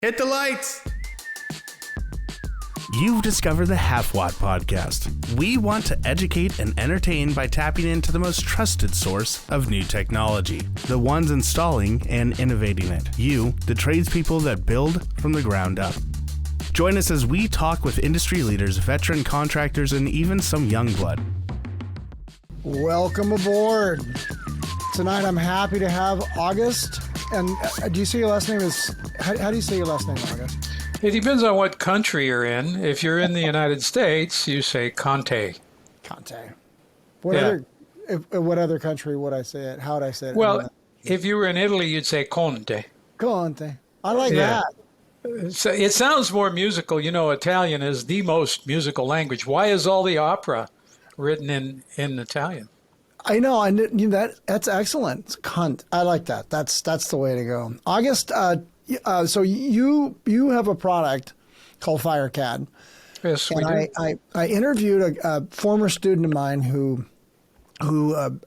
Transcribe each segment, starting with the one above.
Hit the lights! You've discovered the Halfwatt podcast. We want to educate and entertain by tapping into the most trusted source of new technology, the ones installing and innovating it. You, the tradespeople that build from the ground up. Join us as we talk with industry leaders, veteran contractors, and even some young blood. Welcome aboard. Tonight I'm happy to have August. And do you say your last name is, how do you say your last name, August? It depends on what country you're in. If you're in the United States, you say Conte. Conte. What other country would I say it? How would I say it? Well, if you were in Italy, you'd say Conte. Conte. I like that. So it sounds more musical. You know, Italian is the most musical language. Why is all the opera written in Italian? I know, that's excellent. Cunt. I like that. That's the way to go. August, so you have a product called FireCAD. Yes, we do. I interviewed a former student of mine who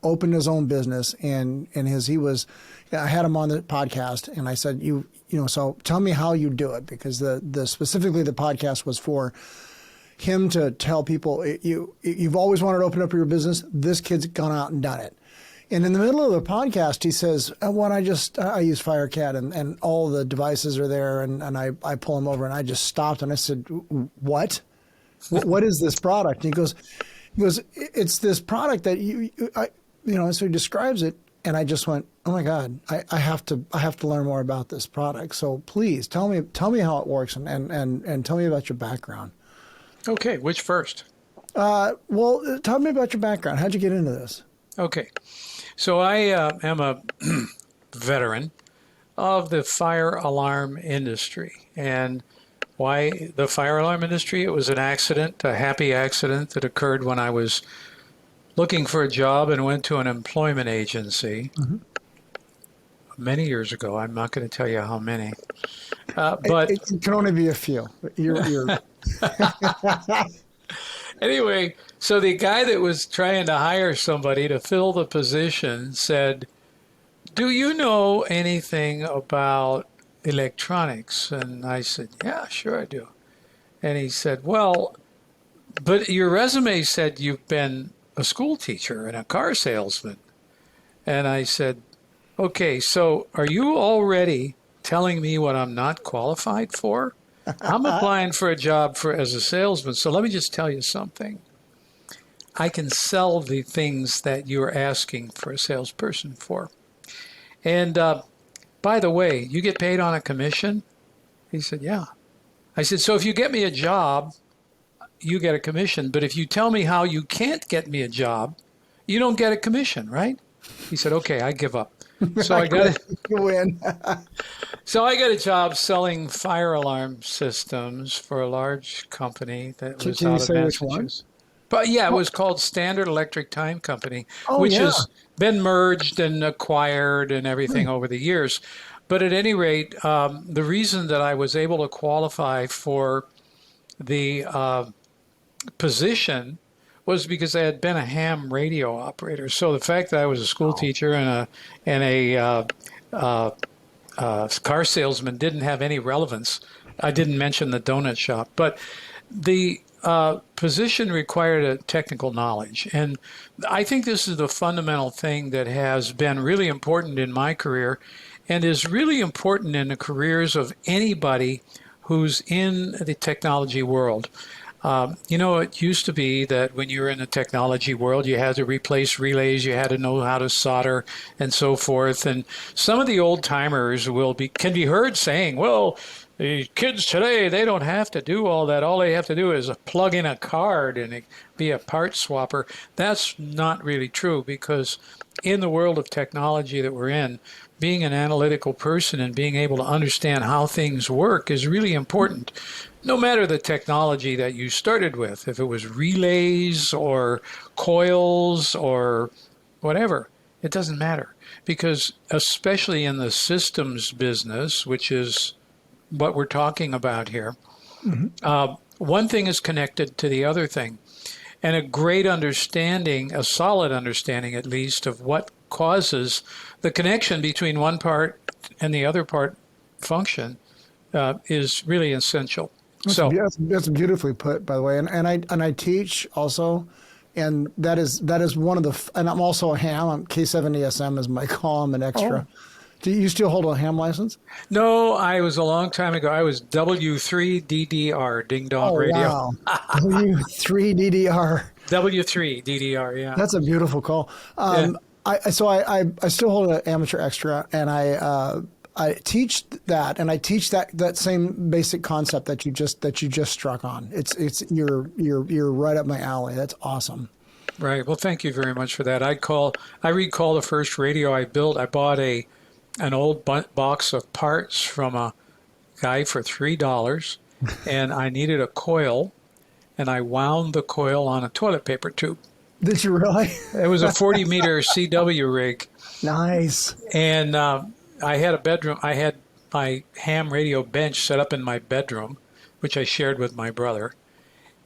opened his own business, and I had him on the podcast, and I said, so tell me how you do it, because specifically the podcast was for him to tell people, you've always wanted to open up your business. This kid's gone out and done it. And in the middle of the podcast, he says, I use FireCAD and all the devices are there. And I pull them over, and I just stopped and I said, what? What is this product? And he goes, it's this product that so he describes it. And I just went, oh my God, I have to learn more about this product. So please tell me how it works and tell me about your background. Okay, which first? Well, tell me about your background. How'd you get into this? Okay, so I am a veteran of the fire alarm industry. And why the fire alarm industry? It was an accident, a happy accident that occurred when I was looking for a job and went to an employment agency many years ago. I'm not going to tell you how many, but it can only be a few. You're Anyway, so the guy that was trying to hire somebody to fill the position said, do you know anything about electronics? And I said, yeah, sure I do. And he said, well, but your resume said you've been a school teacher and a car salesman. And I said, okay, so are you already telling me what I'm not qualified for? I'm applying for a job as a salesman, so let me just tell you something. I can sell the things that you're asking for a salesperson for. And by the way, you get paid on a commission? He said, yeah. I said, so if you get me a job, you get a commission. But if you tell me how you can't get me a job, you don't get a commission, right? He said, okay, I give up. So I got So I got a job selling fire alarm systems for a large company that was out of Massachusetts. But yeah, it was called Standard Electric Time Company, which has been merged and acquired and everything over the years. But at any rate, the reason that I was able to qualify for the position was because I had been a ham radio operator. So the fact that I was a school teacher and a car salesman didn't have any relevance. I didn't mention the donut shop, but the position required a technical knowledge. And I think this is the fundamental thing that has been really important in my career and is really important in the careers of anybody who's in the technology world. It used to be that when you were in the technology world, you had to replace relays, you had to know how to solder and so forth. And some of the old timers can be heard saying, well, the kids today, they don't have to do all that. All they have to do is plug in a card and be a part swapper. That's not really true, because in the world of technology that we're in, being an analytical person and being able to understand how things work is really important. No matter the technology that you started with, if it was relays or coils or whatever, it doesn't matter. Because especially in the systems business, which is what we're talking about here, one thing is connected to the other thing. And a great understanding, a solid understanding at least, of what causes the connection between one part and the other part function is really essential. So That's beautifully put, by the way. And I teach also, and that is one of the. And I'm also a ham. I'm K7ESM is my call. I'm an extra. Oh. Do you still hold a ham license? no, I was a long time ago. I was W3DDR, Ding Dong Oh Radio. wow, W3DDR. W3DDR, yeah. That's a beautiful call. I still hold an amateur extra, and I teach that, and I teach that same basic concept that you just struck on. It's you're right up my alley. That's awesome. Right. Well, thank you very much for that. I recall the first radio I built. I bought an old box of parts from a guy for $3, and I needed a coil, and I wound the coil on a toilet paper tube. Did you really? It was a 40-meter CW rig. Nice. And I had a bedroom. I had my ham radio bench set up in my bedroom, which I shared with my brother.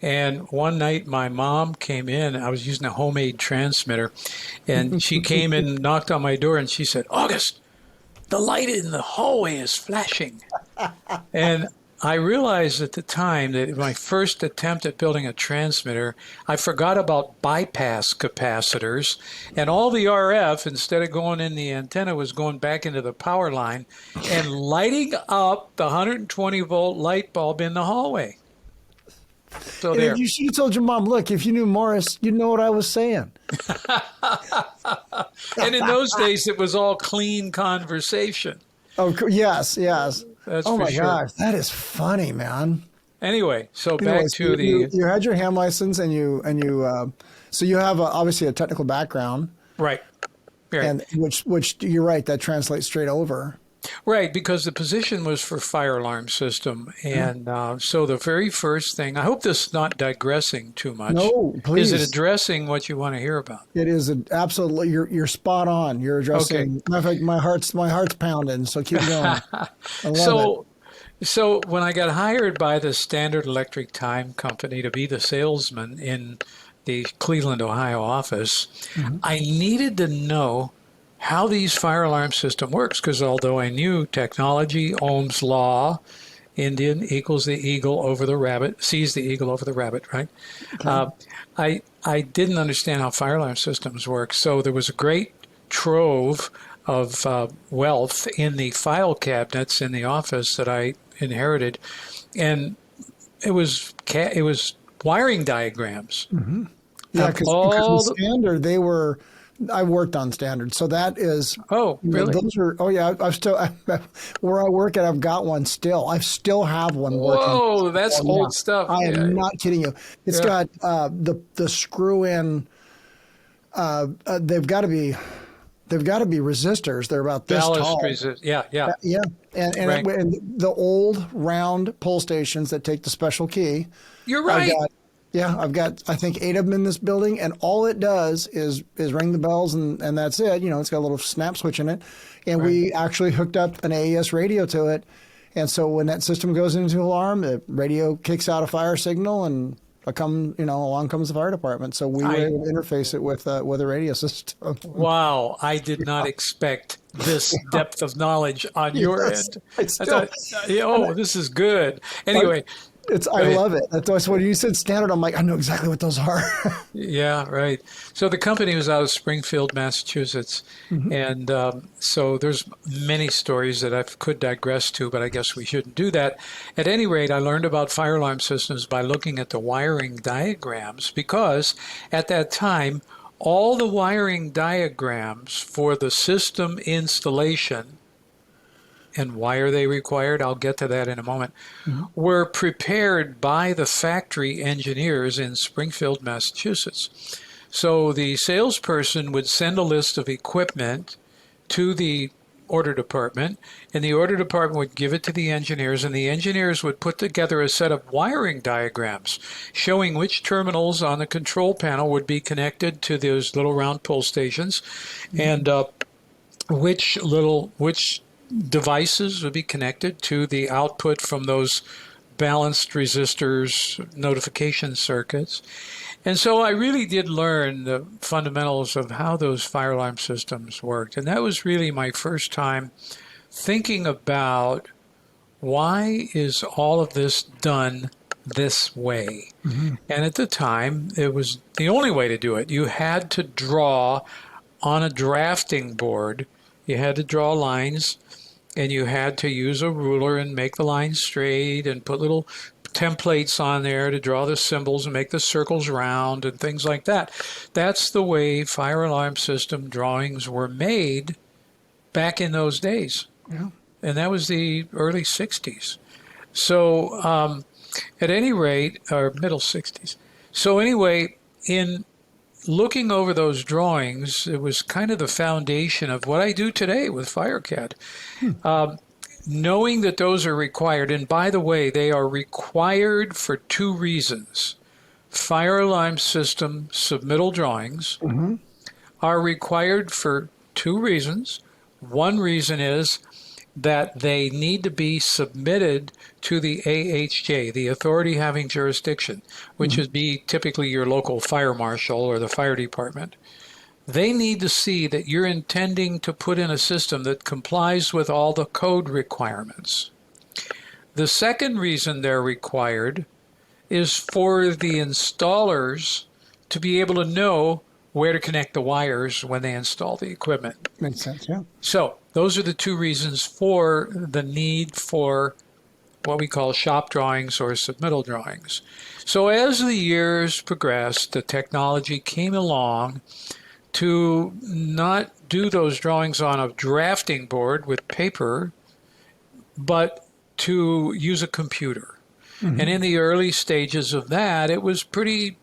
And one night my mom came in. I was using a homemade transmitter. And she came and knocked on my door and she said, "August, the light in the hallway is flashing." And I realized at the time that my first attempt at building a transmitter, I forgot about bypass capacitors, and all the RF, instead of going in the antenna, was going back into the power line and lighting up the 120-volt light bulb in the hallway. So And there. you should have told your mom, look, if you knew Morris, you'd know what I was saying. And in those days, it was all clean conversation. Oh, yes. That's Oh for my sure. gosh, that is funny, man. Anyway, so back Anyways, to you had your ham license, and you so you have obviously a technical background, right. and which you're right, that translates straight over. Right, because the position was for fire alarm system. And so the very first thing, I hope this is not digressing too much. No, please. Is it addressing what you want to hear about? It is absolutely. You're spot on. You're addressing. Matter of fact, my heart's pounding. So keep going. I love it. So when I got hired by the Standard Electric Time Company to be the salesman in the Cleveland, Ohio office, I needed to know how these fire alarm system works, because although I knew technology, Ohm's law, Indian equals the eagle over the rabbit, sees the eagle over the rabbit, right? Okay. I didn't understand how fire alarm systems work. So there was a great trove of wealth in the file cabinets in the office that I inherited, and it was wiring diagrams. Yeah, because Standard, they were. I worked on Standard, so that is. Oh, really? Those are. Oh, yeah. I've still where I work at. I've got one still. I still have one working. Whoa, that's old stuff. I am not kidding you. It's got the screw in. They've got to be resistors. They're about this tall. Yeah. And, Right. and the old round pull stations that take the special key. You're right. I've got I think 8 of them in this building, and all it does is ring the bells, and that's it. You know, it's got a little snap switch in it, and we actually hooked up an AES radio to it, and so when that system goes into alarm, the radio kicks out a fire signal, and along comes the fire department. So we were able to interface it with a radio system. Wow, I did not expect this depth of knowledge on your end. I thought, this is good. Anyway. I love it. That's when you said Standard, I'm like, I know exactly what those are. Yeah, right. So the company was out of Springfield, Massachusetts. And so there's many stories that I could digress to, but I guess we shouldn't do that. At any rate, I learned about fire alarm systems by looking at the wiring diagrams, because at that time, all the wiring diagrams for the system installation, and why are they required? I'll get to that in a moment, were prepared by the factory engineers in Springfield, Massachusetts. So the salesperson would send a list of equipment to the order department, and the order department would give it to the engineers, and the engineers would put together a set of wiring diagrams showing which terminals on the control panel would be connected to those little round pull stations, and which devices would be connected to the output from those balanced resistors, notification circuits. And so I really did learn the fundamentals of how those fire alarm systems worked. And that was really my first time thinking about why is all of this done this way? And at the time, it was the only way to do it. You had to draw on a drafting board. You had to draw lines, and you had to use a ruler and make the lines straight and put little templates on there to draw the symbols and make the circles round and things like that. That's the way fire alarm system drawings were made back in those days. Yeah. And that was the early 60s. So at any rate, or middle 60s. So anyway, in looking over those drawings, it was kind of the foundation of what I do today with FireCAD. Knowing that those are required, and by the way, they are required for two reasons. Fire alarm system submittal drawings are required for two reasons. One reason is that they need to be submitted to the AHJ, the authority having jurisdiction, which would be typically your local fire marshal or the fire department. They need to see that you're intending to put in a system that complies with all the code requirements. The second reason they're required is for the installers to be able to know where to connect the wires when they install the equipment. Makes sense, yeah. So those are the two reasons for the need for what we call shop drawings or submittal drawings. So as the years progressed, the technology came along to not do those drawings on a drafting board with paper, but to use a computer. And in the early stages of that, it was pretty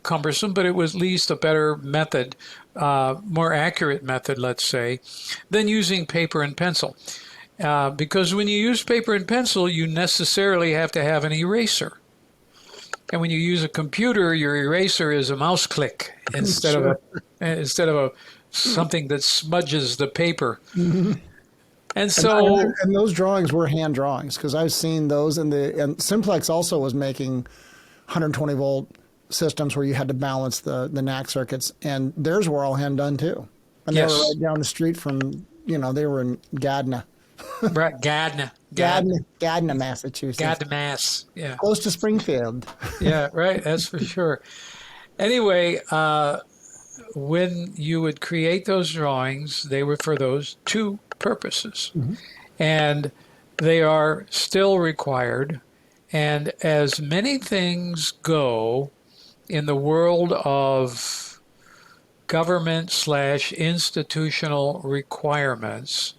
cumbersome, but it was at least a better method, more accurate method, let's say, than using paper and pencil. Because when you use paper and pencil, you necessarily have to have an eraser. And when you use a computer, your eraser is a mouse click instead of a something that smudges the paper. And so, and those drawings were hand drawings, because I've seen those, and Simplex also was making 120 volt systems where you had to balance the NAC circuits, and theirs were all hand done too. And they were right down the street from, they were in Gardner. Right, Gardner, Massachusetts. Gardner, Mass. Yeah. Close to Springfield. Yeah, right. That's for sure. Anyway, when you would create those drawings, they were for those two purposes. And they are still required. And as many things go in the world of government/institutional requirements,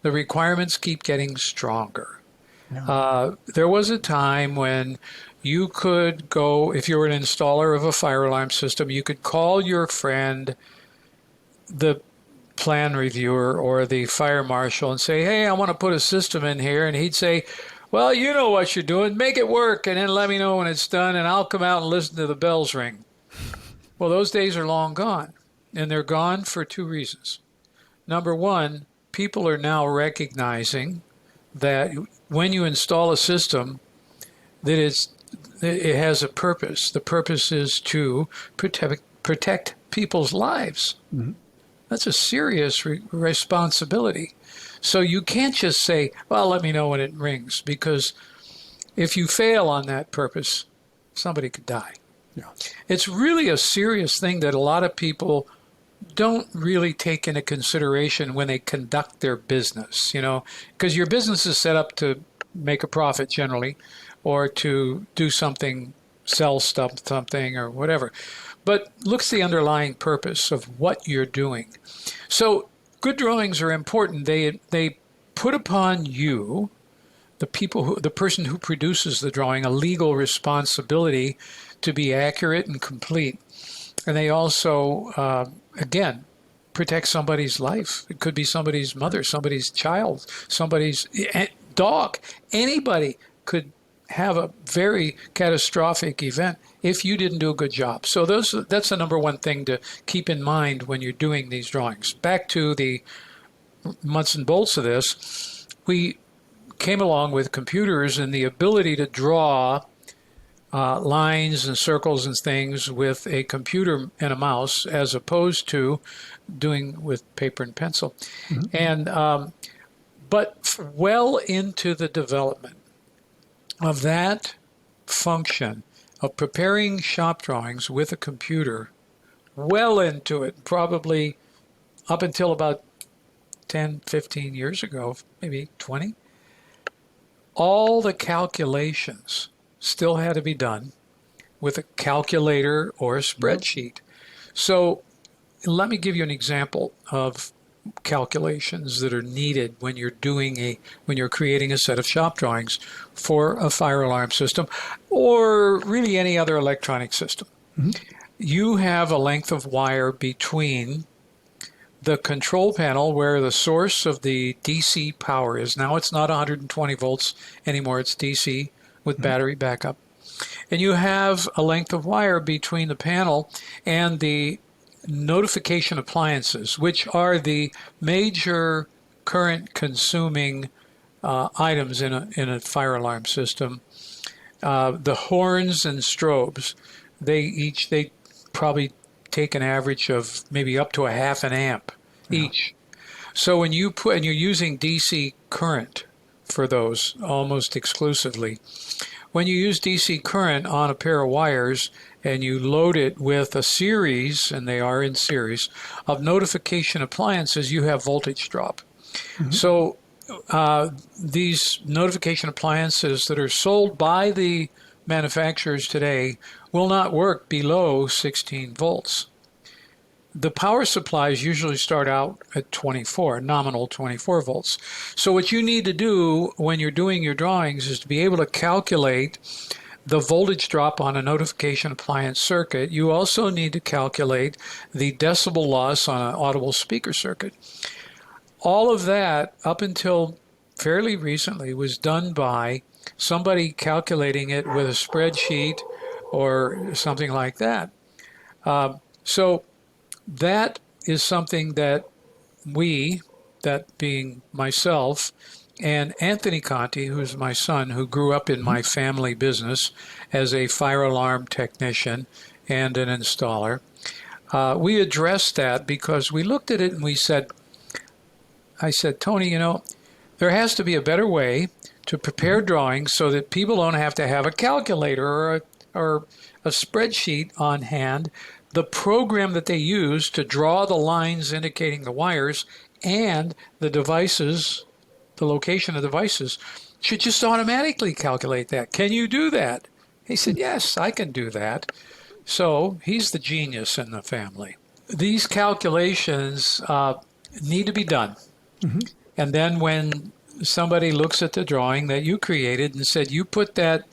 the requirements keep getting stronger. There was a time when you could go, if you were an installer of a fire alarm system, you could call your friend, the plan reviewer or the fire marshal, and say, hey, I want to put a system in here. And he'd say, well, you know what you're doing. Make it work, and then let me know when it's done, and I'll come out and listen to the bells ring. Well, those days are long gone, and they're gone for two reasons. Number one, people are now recognizing that when you install a system, that it has a purpose. The purpose is to protect people's lives. That's a serious responsibility. So you can't just say, well, let me know when it rings, because if you fail on that purpose, somebody could die. It's really a serious thing that a lot of people don't really take into consideration when they conduct their business, because your business is set up to make a profit generally, or to do something, sell something or whatever. But look at the underlying purpose of what you're doing. So good drawings are important. They put upon you, the person who produces the drawing, a legal responsibility to be accurate and complete. And they also, again, protect somebody's life. It could be somebody's mother, somebody's child, somebody's dog. Anybody could have a very catastrophic event if you didn't do a good job. So that's the number one thing to keep in mind when you're doing these drawings. Back to the nuts and bolts of this, we came along with computers and the ability to draw lines and circles and things with a computer and a mouse, as opposed to doing with paper and pencil. And But well into the development of that function of preparing shop drawings with a computer, well into it, probably up until about 10, 15 years ago, maybe 20, all the calculations still had to be done with a calculator or a spreadsheet. So let me give you an example of calculations that are needed when you're creating a set of shop drawings for a fire alarm system or really any other electronic system. You have a length of wire between the control panel where the source of the DC power is. Now it's not 120 volts anymore, it's DC with battery backup. And you have a length of wire between the panel and the notification appliances, which are the major current consuming items in a fire alarm system. The horns and strobes, they probably take an average of maybe up to a half an amp each. So when you're using DC current for those almost exclusively, when you use DC current on a pair of wires and you load it with a series, and they are in series, of notification appliances, you have voltage drop. So these notification appliances that are sold by the manufacturers today will not work below 16 volts. The power supplies usually start out at 24, nominal 24 volts. So what you need to do when you're doing your drawings is to be able to calculate the voltage drop on a notification appliance circuit. You also need to calculate the decibel loss on an audible speaker circuit. All of that, up until fairly recently, was done by somebody calculating it with a spreadsheet or something like that. So that is something that we, that being myself, and Anthony Conte, who's my son, who grew up in my family business as a fire alarm technician and an installer, we addressed that because we looked at it and I said, Tony, there has to be a better way to prepare drawings so that people don't have to have a calculator or a spreadsheet on hand. The program that they use to draw the lines indicating the wires and the devices, the location of devices, should just automatically calculate that. Can you do that? He said, yes, I can do that. So he's the genius in the family. These calculations need to be done. And then when somebody looks at the drawing that you created and said, you put that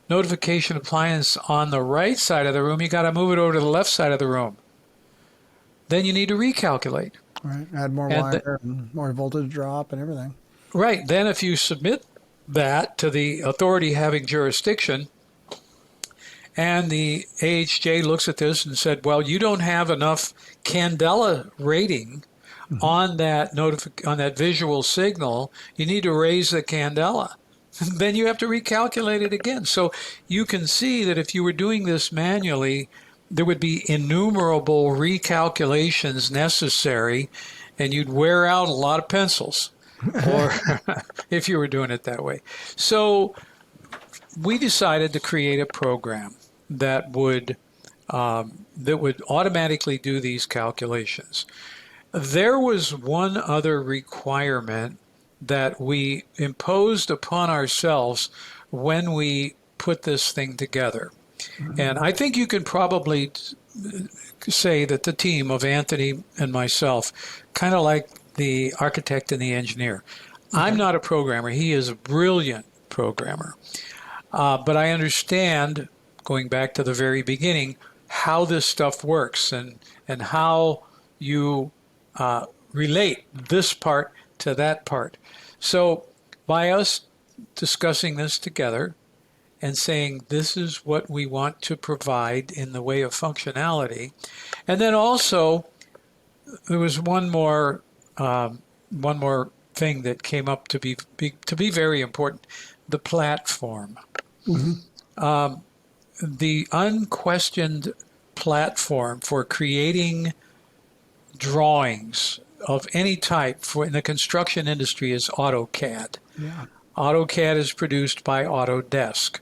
notification appliance on the right side of the room, you got to move it over to the left side of the room. Then you need to recalculate. Right. Add more wire and more voltage drop and everything. Right. Then if you submit that to the authority having jurisdiction, and the AHJ looks at this and said, well, you don't have enough candela rating on that on that visual signal, you need to raise the candela. Then you have to recalculate it again. So you can see that if you were doing this manually, there would be innumerable recalculations necessary, and you'd wear out a lot of pencils, or if you were doing it that way. So we decided to create a program that would automatically do these calculations. There was one other requirement that we imposed upon ourselves when we put this thing together. And I think you can probably say that the team of Anthony and myself, kind of like the architect and the engineer. I'm not a programmer. He is a brilliant programmer. But I understand, going back to the very beginning, how this stuff works and how you relate this part to that part. So by us discussing this together and saying this is what we want to provide in the way of functionality, and then also there was one more thing that came up to be very important: the platform. The unquestioned platform for creating drawings of any type for in the construction industry is AutoCAD. Yeah. AutoCAD is produced by Autodesk.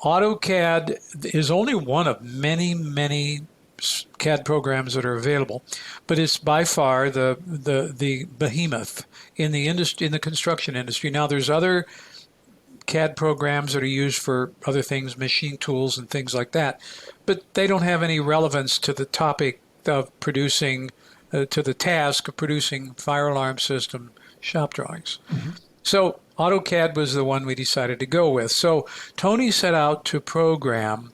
AutoCAD is only one of many, many CAD programs that are available, but it's by far the behemoth in the industry, in the construction industry. Now, there's other CAD programs that are used for other things, machine tools and things like that, but they don't have any relevance to the topic of producing, to the task of producing fire alarm system shop drawings. Mm-hmm. So AutoCAD was the one we decided to go with. So Tony set out to program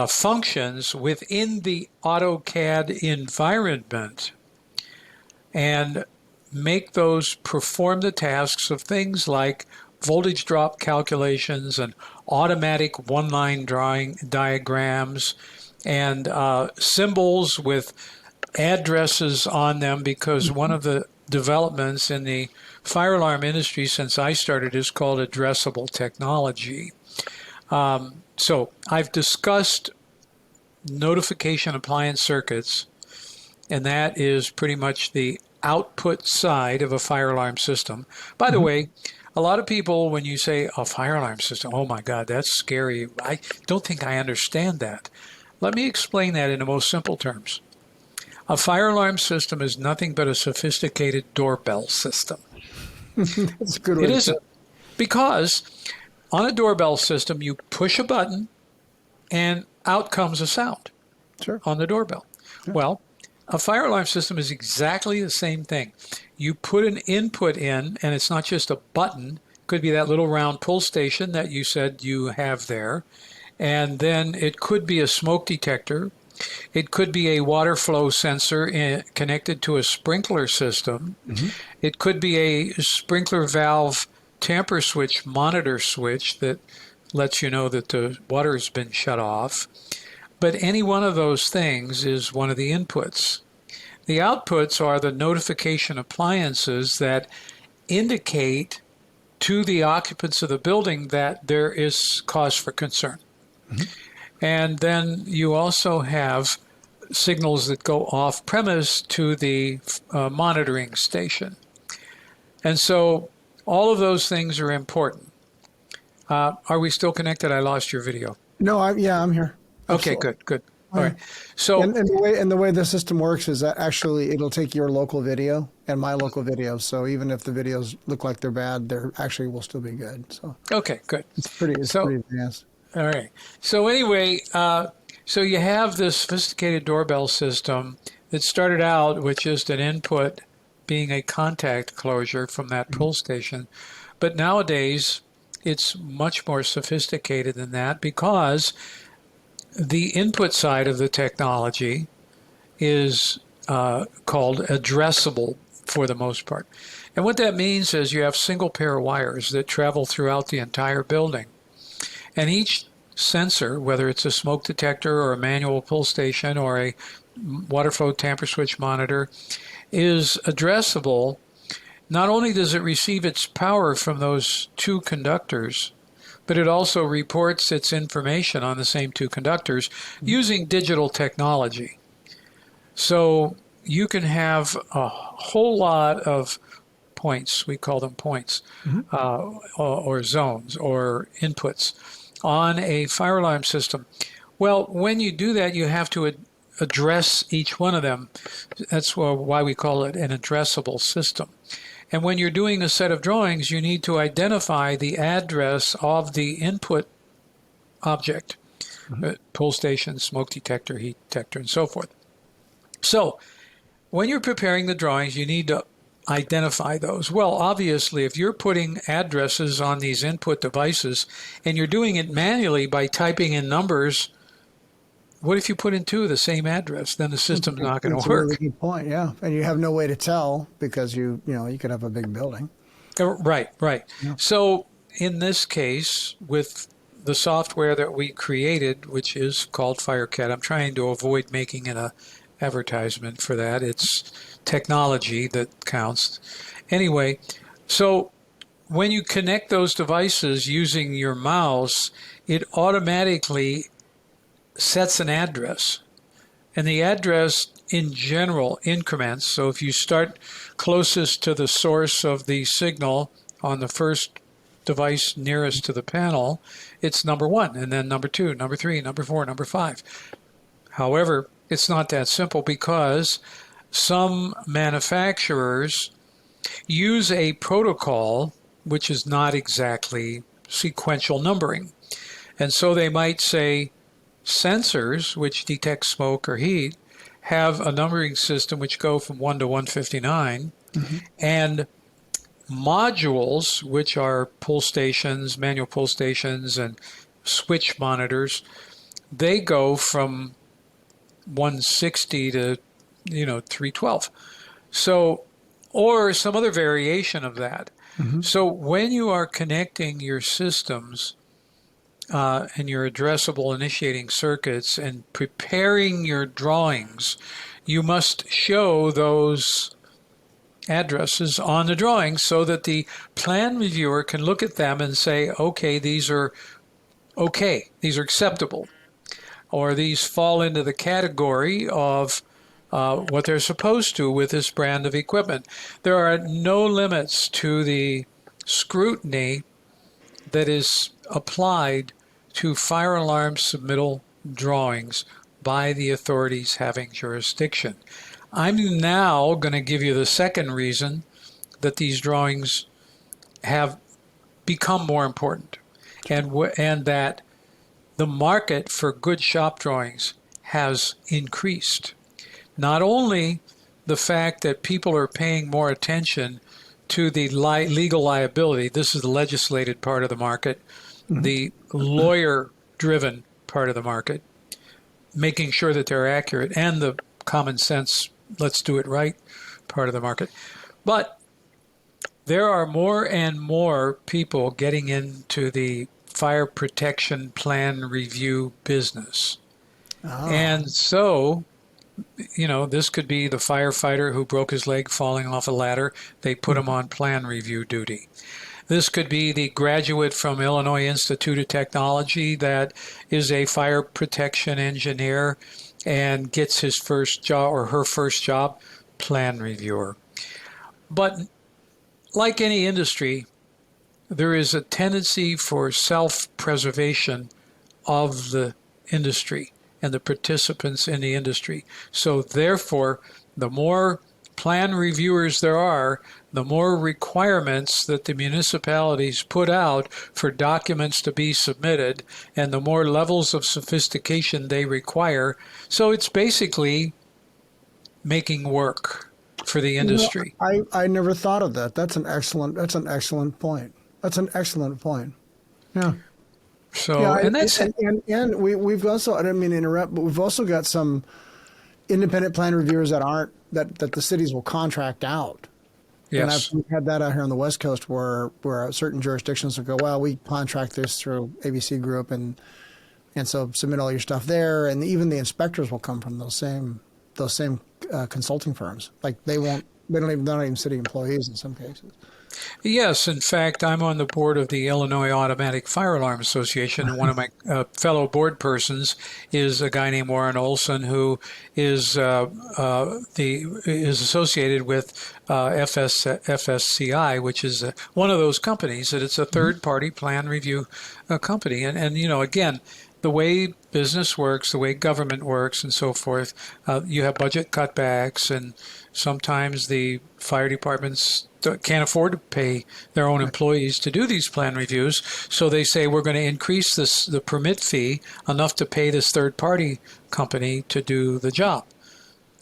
functions within the AutoCAD environment and make those perform the tasks of things like voltage drop calculations and automatic one-line drawing diagrams and symbols with addresses on them, because one of the developments in the fire alarm industry since I started is called addressable technology. So I've discussed notification appliance circuits, and that is pretty much the output side of a fire alarm system. By the way, a lot of people, when you say a fire alarm system, oh my God, that's scary. I don't think I understand that. Let me explain that in the most simple terms. A fire alarm system is nothing but a sophisticated doorbell system. That's a good way It to isn't. Because on a doorbell system, you push a button and out comes a sound on the doorbell. Sure. Well, a fire alarm system is exactly the same thing. You put an input in, and it's not just a button. It could be that little round pull station that you said you have there. And then it could be a smoke detector. It could be a water flow sensor connected to a sprinkler system. Mm-hmm. It could be a sprinkler valve tamper switch, monitor switch that lets you know that the water has been shut off. But any one of those things is one of the inputs. The outputs are the notification appliances that indicate to the occupants of the building that there is cause for concern. Mm-hmm. And then you also have signals that go off premise to the monitoring station. And so all of those things are important. Are we still connected? I lost your video. No, I'm here. Okay, Absolutely. good. All right. So and the way the system works is that actually it'll take your local video and my local video. So even if the videos look like they're bad, they're actually will still be good. So okay, good. It's pretty advanced. All right. So anyway, so you have this sophisticated doorbell system that started out with just an input being a contact closure from that pull station. But nowadays, it's much more sophisticated than that, because the input side of the technology is called addressable for the most part. And what that means is you have single pair of wires that travel throughout the entire building. And each sensor, whether it's a smoke detector or a manual pull station or a water flow tamper switch monitor, is addressable. Not only does it receive its power from those two conductors, but it also reports its information on the same two conductors using digital technology. So you can have a whole lot of points, we call them points, or zones or inputs on a fire alarm system. Well, when you do that, you have to address each one of them. That's why we call it an addressable system. And when you're doing a set of drawings, you need to identify the address of the input object, pull station, smoke detector, heat detector, and so forth. So when you're preparing the drawings, you need to identify those. Well, obviously, if you're putting addresses on these input devices and you're doing it manually by typing in numbers, what if you put in two of the same address? Then the system's not going to work. That's a really good point, yeah. And you have no way to tell because you could have a big building. Right. Yeah. So in this case, with the software that we created, which is called FireCAD, I'm trying to avoid making it an advertisement for that. It's technology that counts. Anyway, so when you connect those devices using your mouse, it automatically sets an address. And the address in general increments. So if you start closest to the source of the signal on the first device nearest to the panel, it's number 1, and then number 2, number 3, number 4, number 5. However, it's not that simple because some manufacturers use a protocol which is not exactly sequential numbering. And so they might say sensors, which detect smoke or heat, have a numbering system which go from 1 to 159, and modules, which are pull stations, manual pull stations, and switch monitors, they go from 160 to 312. So, or some other variation of that. So when you are connecting your systems and your addressable initiating circuits and preparing your drawings, you must show those addresses on the drawings so that the plan reviewer can look at them and say, okay, these are acceptable, or these fall into the category of what they're supposed to with this brand of equipment. There are no limits to the scrutiny that is applied to fire alarm submittal drawings by the authorities having jurisdiction. I'm now going to give you the second reason that these drawings have become more important, and that the market for good shop drawings has increased. Not only the fact that people are paying more attention to the legal liability, this is the legislated part of the market, the lawyer-driven part of the market, making sure that they're accurate, and the common sense, let's do it right part of the market. But there are more and more people getting into the fire protection plan review business. And so, this could be the firefighter who broke his leg falling off a ladder. They put him on plan review duty. This could be the graduate from Illinois Institute of Technology that is a fire protection engineer and gets his first job or her first job, plan reviewer. But like any industry, there is a tendency for self-preservation of the industry and the participants in the industry. So therefore, the more plan reviewers there are, the more requirements that the municipalities put out for documents to be submitted, and the more levels of sophistication they require. So it's basically making work for the industry. I never thought of that. That's an excellent point. That's an excellent point. Yeah. So, yeah, and we've also, I didn't mean to interrupt, but we've also got some independent plan reviewers that the cities will contract out. yes. And we've had that out here on the West Coast where certain jurisdictions will go, well, we contract this through ABC Group, and so submit all your stuff there. And even the inspectors will come from those same consulting firms. Like they're not even city employees in some cases. Yes, in fact, I'm on the board of the Illinois Automatic Fire Alarm Association, and one of my fellow board persons is a guy named Warren Olson, who is associated with FSCI, which is one of those companies. That it's a third-party plan review company, and again, the way business works, the way government works, and so forth, you have budget cutbacks, and sometimes the fire departments can't afford to pay their own employees to do these plan reviews. So they say, we're going to increase the permit fee enough to pay this third-party company to do the job.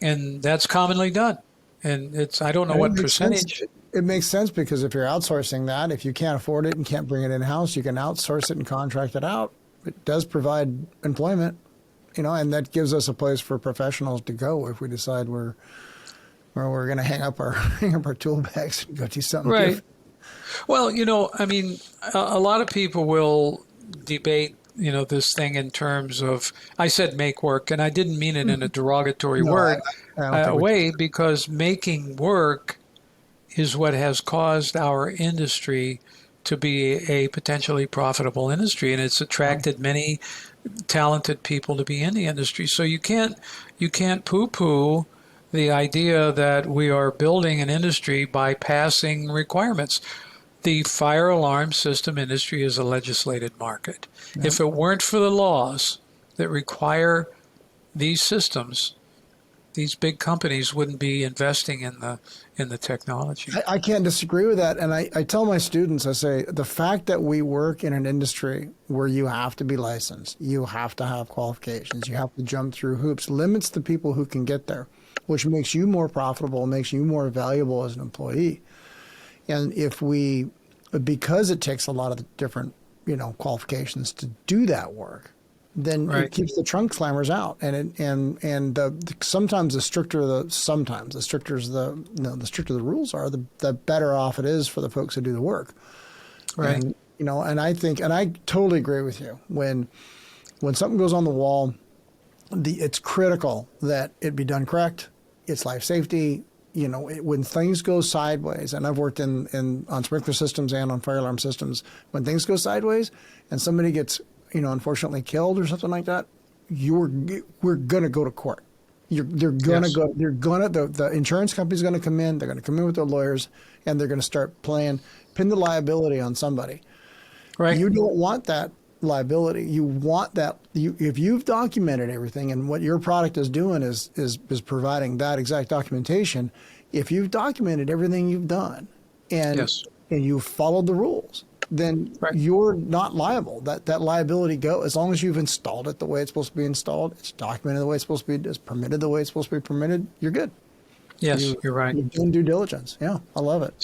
And that's commonly done. And I don't know what percentage. It makes sense because if you're outsourcing that, if you can't afford it and can't bring it in-house, you can outsource it and contract it out. It does provide employment, and that gives us a place for professionals to go if we decide we're going to hang up our tool bags and go do something different. Well, a lot of people will debate, this thing in terms of, I said make work, and I didn't mean it in a derogatory way, because making work is what has caused our industry to be a potentially profitable industry, and it's attracted many talented people to be in the industry. So you can't poo-poo the idea that we are building an industry by passing requirements. The fire alarm system industry is a legislated market. Yeah. If it weren't for the laws that require these systems, these big companies wouldn't be investing in the technology. I can't disagree with that. And I tell my students, I say, the fact that we work in an industry where you have to be licensed, you have to have qualifications, you have to jump through hoops, limits the people who can get there, which makes you more profitable, makes you more valuable as an employee. And because it takes a lot of different, qualifications to do that work, then right. It keeps the trunk slammers out. Sometimes the stricter the rules are, the better off it is for the folks who do the work. Right. And I think, and I totally agree with you. When something goes on the wall, it's critical that it be done correct. It's life safety. When things go sideways, and I've worked on sprinkler systems and on fire alarm systems, when things go sideways and somebody gets, unfortunately killed or something like that, we're going to go to court. The insurance company's going to come in, they're going to come in with their lawyers, and they're going to start pin the liability on somebody. Right. You don't want that liability. You want that. If you've documented everything, and what your product is doing is providing that exact documentation. If you've documented everything you've done, and you've followed the rules, then right. You're not liable. That liability as long as you've installed it the way it's supposed to be installed, it's documented the way it's supposed to be, it's permitted the way it's supposed to be permitted, you're good. Yes, you're right. You're doing due diligence. Yeah, I love it.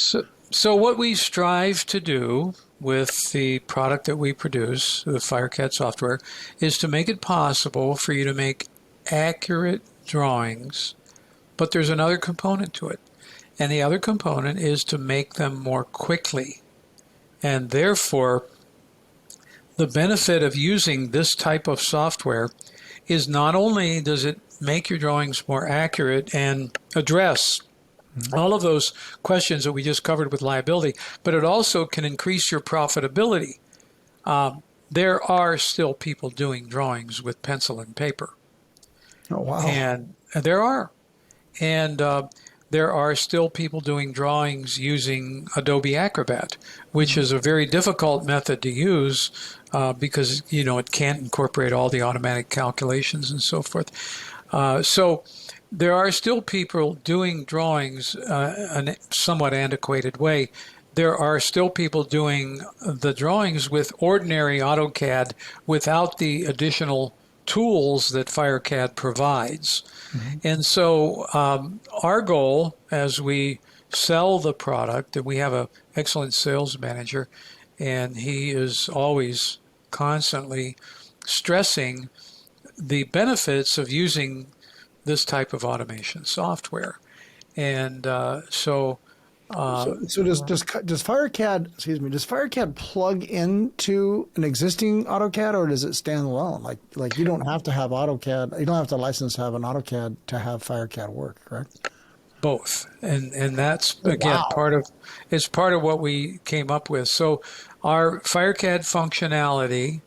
So what we strive to do with the product that we produce, the FireCAD software, is to make it possible for you to make accurate drawings, but there's another component to it. And the other component is to make them more quickly. And therefore, the benefit of using this type of software is not only does it make your drawings more accurate and address all of those questions that we just covered with liability, but it also can increase your profitability. There are still people doing drawings with pencil and paper. Oh, wow. And there are. And there are still people doing drawings using Adobe Acrobat, which is a very difficult method to use because, it can't incorporate all the automatic calculations and so forth. So there are still people doing drawings in a somewhat antiquated way. There are still people doing the drawings with ordinary AutoCAD without the additional tools that FireCAD provides. Mm-hmm. And so our goal as we sell the product, and we have an excellent sales manager, and he is always constantly stressing the benefits of using this type of automation software. And so does FireCAD plug into an existing AutoCAD, or does it stand alone? Like you don't have to have AutoCAD, you don't have to license to have an AutoCAD to have FireCAD work, correct? Both, and that's again part of what we came up with. So our FireCAD functionality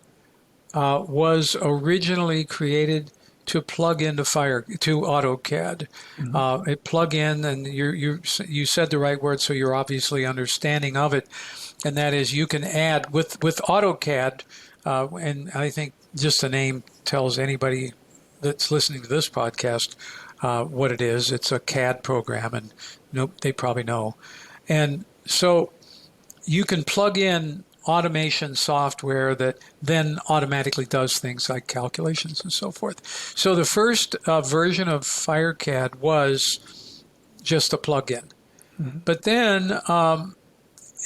was originally created to plug into AutoCAD. Mm-hmm. It plug in, and you said the right word, so you're obviously understanding of it, and that is you can add with AutoCAD, and I think just the name tells anybody that's listening to this podcast what it is. It's a CAD program, and they probably know. And so you can plug in automation software that then automatically does things like calculations and so forth. So the first version of FireCAD was just a plug-in. Mm-hmm. But then,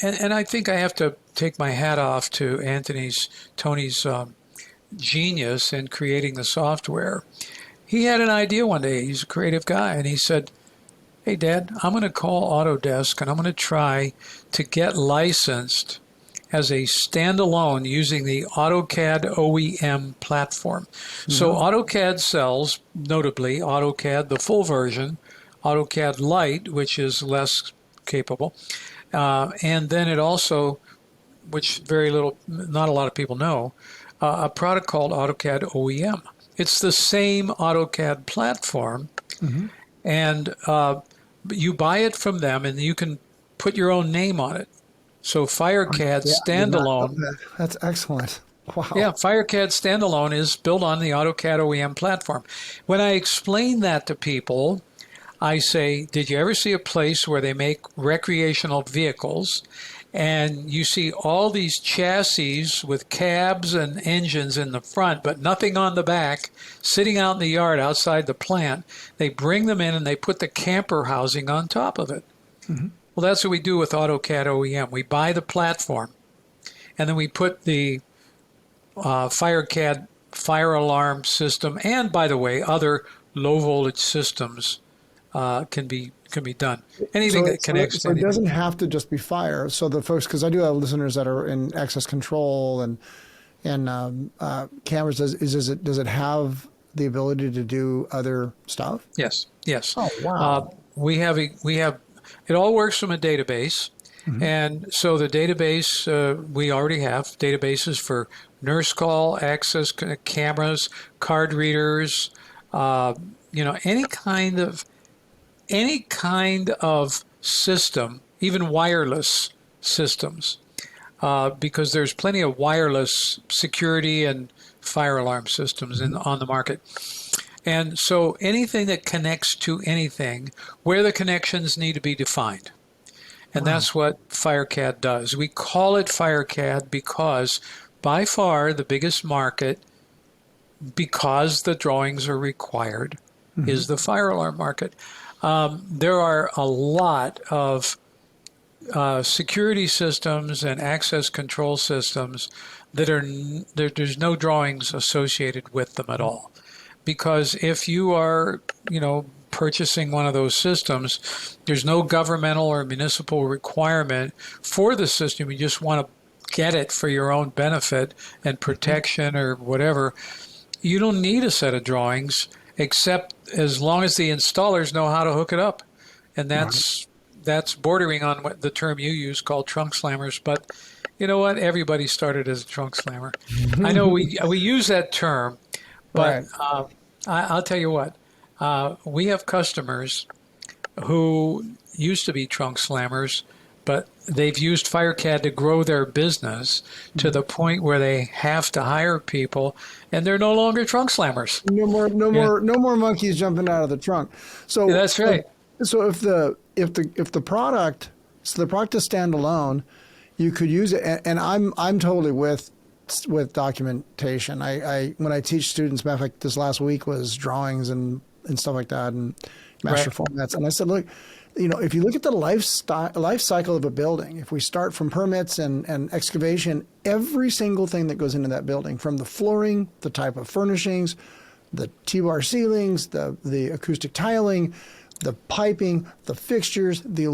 and I think I have to take my hat off to Tony's genius in creating the software. He had an idea one day. He's a creative guy, and he said, "Hey, Dad, I'm going to call Autodesk, and I'm going to try to get licensed as a standalone using the AutoCAD OEM platform." Mm-hmm. So AutoCAD sells, notably, AutoCAD, the full version, AutoCAD Lite, which is less capable, and then it also which not a lot of people know, a product called AutoCAD OEM. It's the same AutoCAD platform, and you buy it from them, and you can put your own name on it. So FireCAD standalone. That's excellent. Wow. Yeah, FireCAD standalone is built on the AutoCAD OEM platform. When I explain that to people, I say, did you ever see a place where they make recreational vehicles and you see all these chassis with cabs and engines in the front, but nothing on the back, sitting out in the yard outside the plant? They bring them in and they put the camper housing on top of it. Well, that's what we do with AutoCAD OEM. We buy the platform, and then we put the FireCAD fire alarm system, and by the way, other low voltage systems can be done. Anything that connects to anything. It doesn't have to just be fire. So the folks, because I do have listeners that are in access control and cameras. Does it have the ability to do other stuff? Yes. Oh wow. We have it all works from a database. And so the database, we already have databases for nurse call, access cameras, card readers, any kind of system, even wireless systems, because there's plenty of wireless security and fire alarm systems on the market. And so anything that connects to anything, where the connections need to be defined. And that's what FireCAD does. We call it FireCAD because by far the biggest market, because the drawings are required, is the fire alarm market. There are a lot of security systems and access control systems that there's no drawings associated with them at all. Because if you are, purchasing one of those systems, there's no governmental or municipal requirement for the system. You just want to get it for your own benefit and protection or whatever. You don't need a set of drawings, except as long as the installers know how to hook it up. And that's bordering on what the term you use called trunk slammers. But you know what? Everybody started as a trunk slammer. I know we use that term, but I'll tell you what. We have customers who used to be trunk slammers, but they've used FireCAD to grow their business to the point where they have to hire people, and they're no longer trunk slammers. No more monkeys jumping out of the trunk. So that's right. So if the product is standalone, you could use it. And I'm totally with documentation. I when I teach students, matter of fact, this last week was drawings and stuff like that, and master formats. And I said, look, if you look at the life cycle of a building, if we start from permits and excavation, every single thing that goes into that building, from the flooring, the type of furnishings, the T-bar ceilings, the acoustic tiling, the piping, the fixtures, the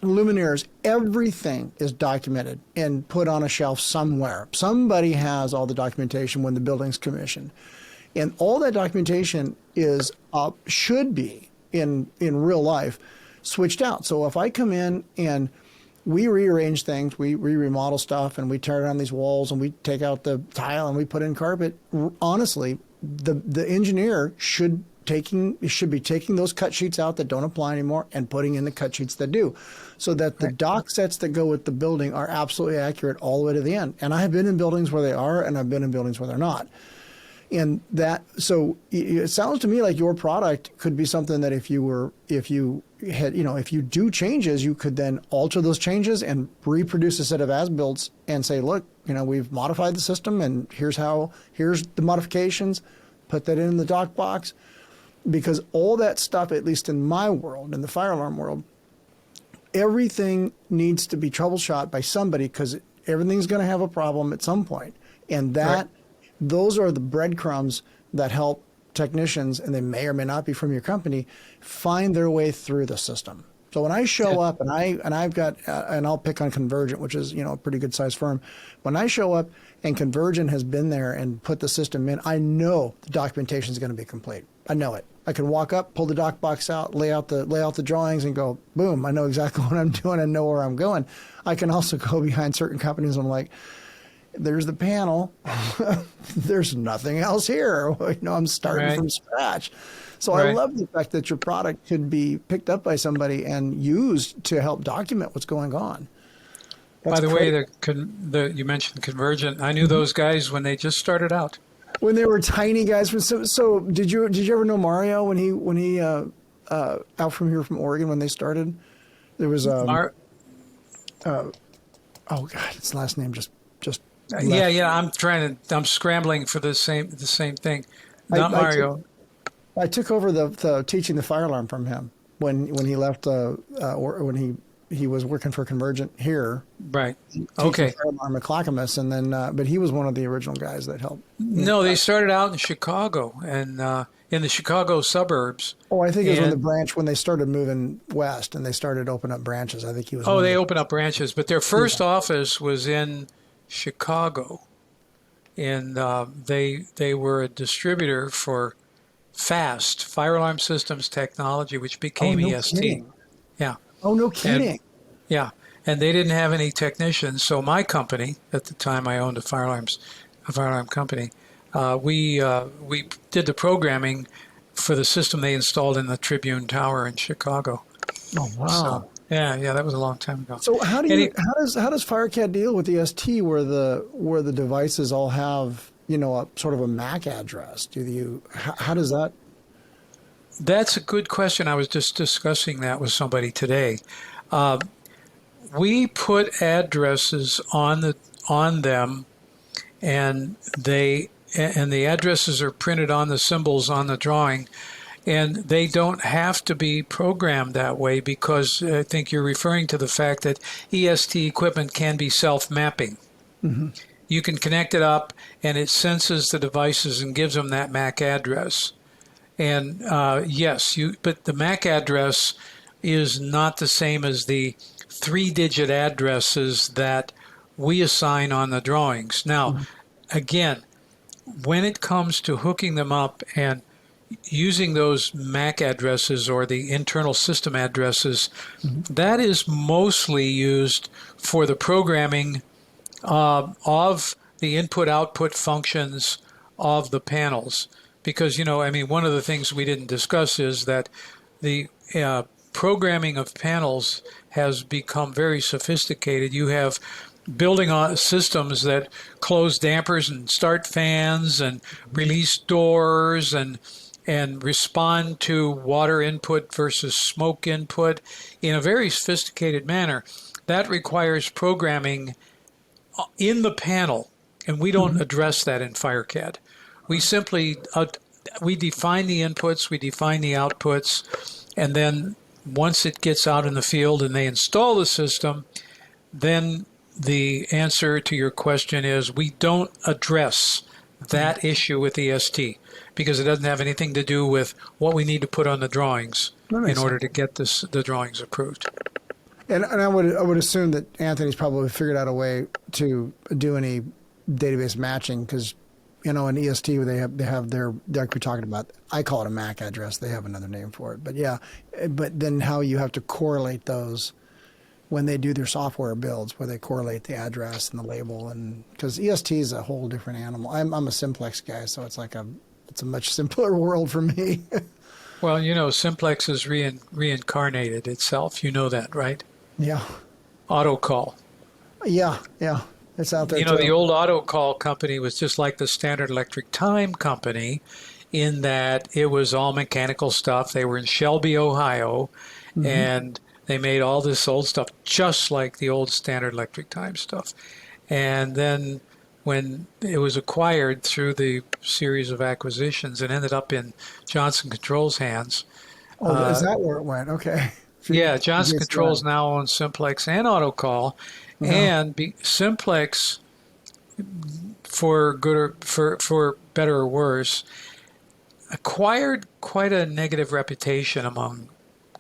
luminaires, everything is documented and put on a shelf somewhere. Somebody has all the documentation when the building's commissioned. And all that documentation should be in real life switched out. So if I come in and we rearrange things, we remodel stuff, and we tear down these walls, and we take out the tile and we put in carpet, honestly, the engineer should be taking those cut sheets out that don't apply anymore and putting in the cut sheets that do, so that the dock sets that go with the building are absolutely accurate all the way to the end. And I have been in buildings where they are, and I've been in buildings where they're not. And so it sounds to me like your product could be something that if you do changes, you could then alter those changes and reproduce a set of as-builts and say, look, we've modified the system, and here's the modifications, put that in the dock box. Because all that stuff, at least in my world, in the fire alarm world, everything needs to be troubleshot by somebody, because everything's going to have a problem at some point. And those are the breadcrumbs that help technicians, and they may or may not be from your company, find their way through the system. So when I show up and I've got, and I'll pick on Convergent, which is, a pretty good sized firm. When I show up and Convergent has been there and put the system in, I know the documentation is going to be complete. I know it. I can walk up, pull the dock box out, lay out the drawings, and go, boom, I know exactly what I'm doing and know where I'm going. I can also go behind certain companies. I'm like, there's the panel. There's nothing else here. I'm starting from scratch. So I love the fact that your product could be picked up by somebody and used to help document what's going on. By the way, you mentioned Convergent. I knew those guys when they just started out. When they were tiny guys. So did you ever know Mario when he out from here from Oregon when they started? There was oh God, his last name just I'm scrambling for the same thing. Not Mario. I took over the teaching the fire alarm from him when he left or when he was working for Convergent here. Right. Okay. Fire alarm at Clackamas, and then but he was one of the original guys that helped. No, they started out in Chicago and in the Chicago suburbs. Oh, I think it was when they started moving west and they started opening up branches. I think he was. Oh, they opened up branches, but their first office was in Chicago, and they were a distributor for FAST, Fire Alarm Systems Technology, which became EST. Kidding. Yeah. Oh, no kidding. And they didn't have any technicians. So my company, at the time I owned a fire alarm company, we did the programming for the system they installed in the Tribune Tower in Chicago. Oh, wow. So, yeah, that was a long time ago. So how does FireCAD deal with EST where the devices all have, a sort of a MAC address? How does that? That's a good question. I was just discussing that with somebody today. We put addresses on them, and the addresses are printed on the symbols on the drawing, and they don't have to be programmed that way because I think you're referring to the fact that EST equipment can be self-mapping. Mm-hmm. You can connect it up, and it senses the devices and gives them that MAC address. And but the MAC address is not the same as the 3-digit addresses that we assign on the drawings. Now, again, when it comes to hooking them up and using those MAC addresses or the internal system addresses, that is mostly used for the programming of the input-output functions of the panels. Because, one of the things we didn't discuss is that the programming of panels has become very sophisticated. You have building on systems that close dampers and start fans and release doors and respond to water input versus smoke input in a very sophisticated manner. That requires programming in the panel, and we don't address that in FireCAD. We simply we define the inputs, we define the outputs, and then once it gets out in the field and they install the system, then the answer to your question is we don't address that issue with EST because it doesn't have anything to do with what we need to put on the drawings in order to get the drawings approved. And I would assume that Anthony's probably figured out a way to do any database matching because, in EST they have their, like we're talking about, I call it a MAC address. They have another name for it. But yeah, but then how you have to correlate those when they do their software builds, where they correlate the address and the label, and because EST is a whole different animal. I'm a simplex guy, so it's like it's a much simpler world for me. Well, simplex has reincarnated itself. You know that, right? Yeah. Autocall. Yeah. It's out there. The old autocall company was just like the Standard Electric Time Company in that it was all mechanical stuff. They were in Shelby, Ohio, and they made all this old stuff just like the old Standard Electric Time stuff. And then when it was acquired through the series of acquisitions and ended up in Johnson Controls' hands. Oh, is that where it went? Okay. Yeah, Johnson Controls now owns Simplex and Autocall. And Simplex, for better or worse, acquired quite a negative reputation among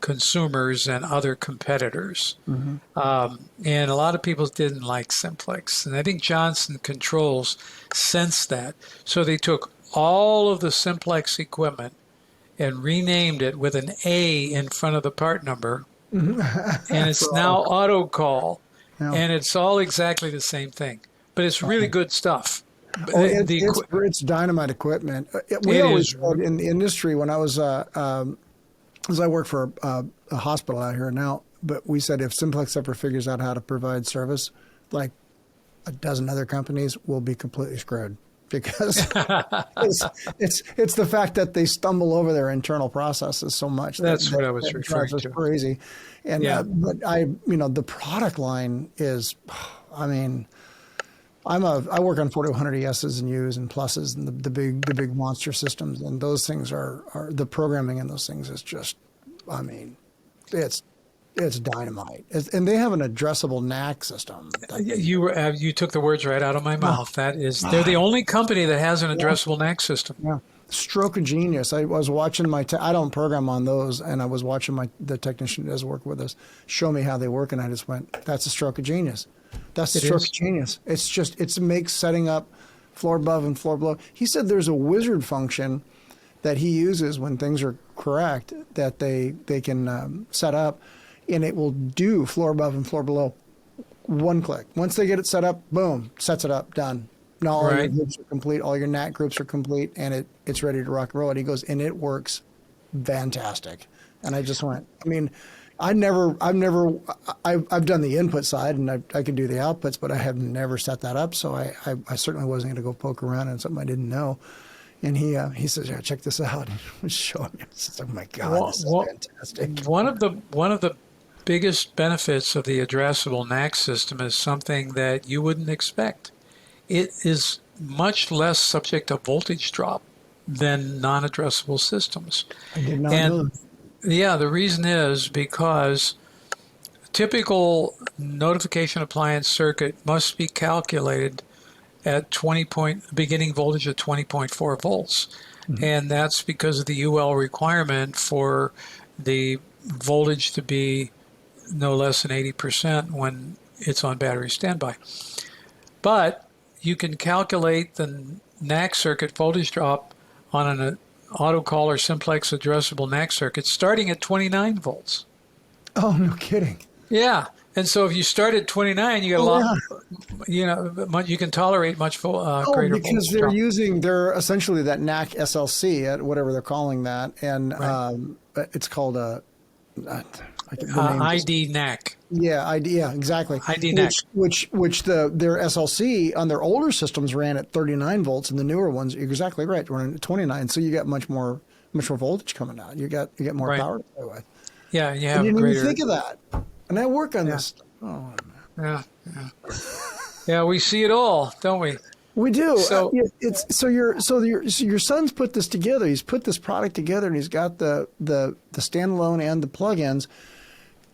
consumers and other competitors. And a lot of people didn't like Simplex. And I think Johnson Controls sensed that. So they took all of the Simplex equipment and renamed it with an A in front of the part number, and it's now AutoCall, Yeah. and it's all exactly the same thing. But it's really good stuff. Oh, it's dynamite equipment. We It always is. said in the industry when I was, as I work for a hospital out here now, but we said if Simplex ever figures out how to provide service, like a dozen other companies will be completely screwed because it's the fact that they stumble over their internal processes so much. That's what I was referring to. Crazy, and but the product line is, I mean. I work on 4100 ESs and U's and pluses and the big monster systems, and those things are the programming in those things is just, I mean, it's dynamite. And they have an addressable NAC system. You took the words right out of my mouth. They're the only company that has an addressable NAC system. Yeah. Stroke of genius. I was watching I don't program on those, and I was watching the technician who does work with us show me how they work, and I just went, that's a stroke of genius. That's the stroke of genius. It makes setting up floor above and floor below. He said there's a wizard function that he uses when things are correct that they can set up, and it will do floor above and floor below one click. Once they get it set up, boom, sets it up, done. Now all your groups are complete, all your NAT groups are complete, and it's ready to rock and roll. And he goes, and it works fantastic. And I just went, I mean, I've done the input side and I can do the outputs, but I have never set that up. So I certainly wasn't going to go poke around on something I didn't know. And he says, yeah, check this out. And he was showing me. I said, oh my God, this is fantastic. One of the biggest benefits of the addressable NAC system is something that you wouldn't expect. It is much less subject to voltage drop than non-addressable systems. I did not know that. Yeah, the reason is because typical notification appliance circuit must be calculated at beginning voltage at 20.4 volts. Mm-hmm. And that's because of the UL requirement for the voltage to be no less than 80% when it's on battery standby. But you can calculate the NAC circuit voltage drop on an AutoCall or Simplex addressable NAC circuit starting at 29 volts. Oh, no kidding. Yeah. And so if you start at 29, you get a lot, you can tolerate much greater because they're essentially that NAC SLC at whatever they're calling that. And it's called ID NAC. Yeah, exactly. ID NAC. Which their SLC on their older systems ran at 39 volts, and the newer ones, you're exactly right, running at 29. So you get much more voltage coming out. You get more power to play with. Yeah, you have and you greater. Didn't even think of that. And I work on this. Oh, man. Yeah. We see it all, don't we? We do. So your son's put this together. He's put this product together, and he's got the standalone and the plugins.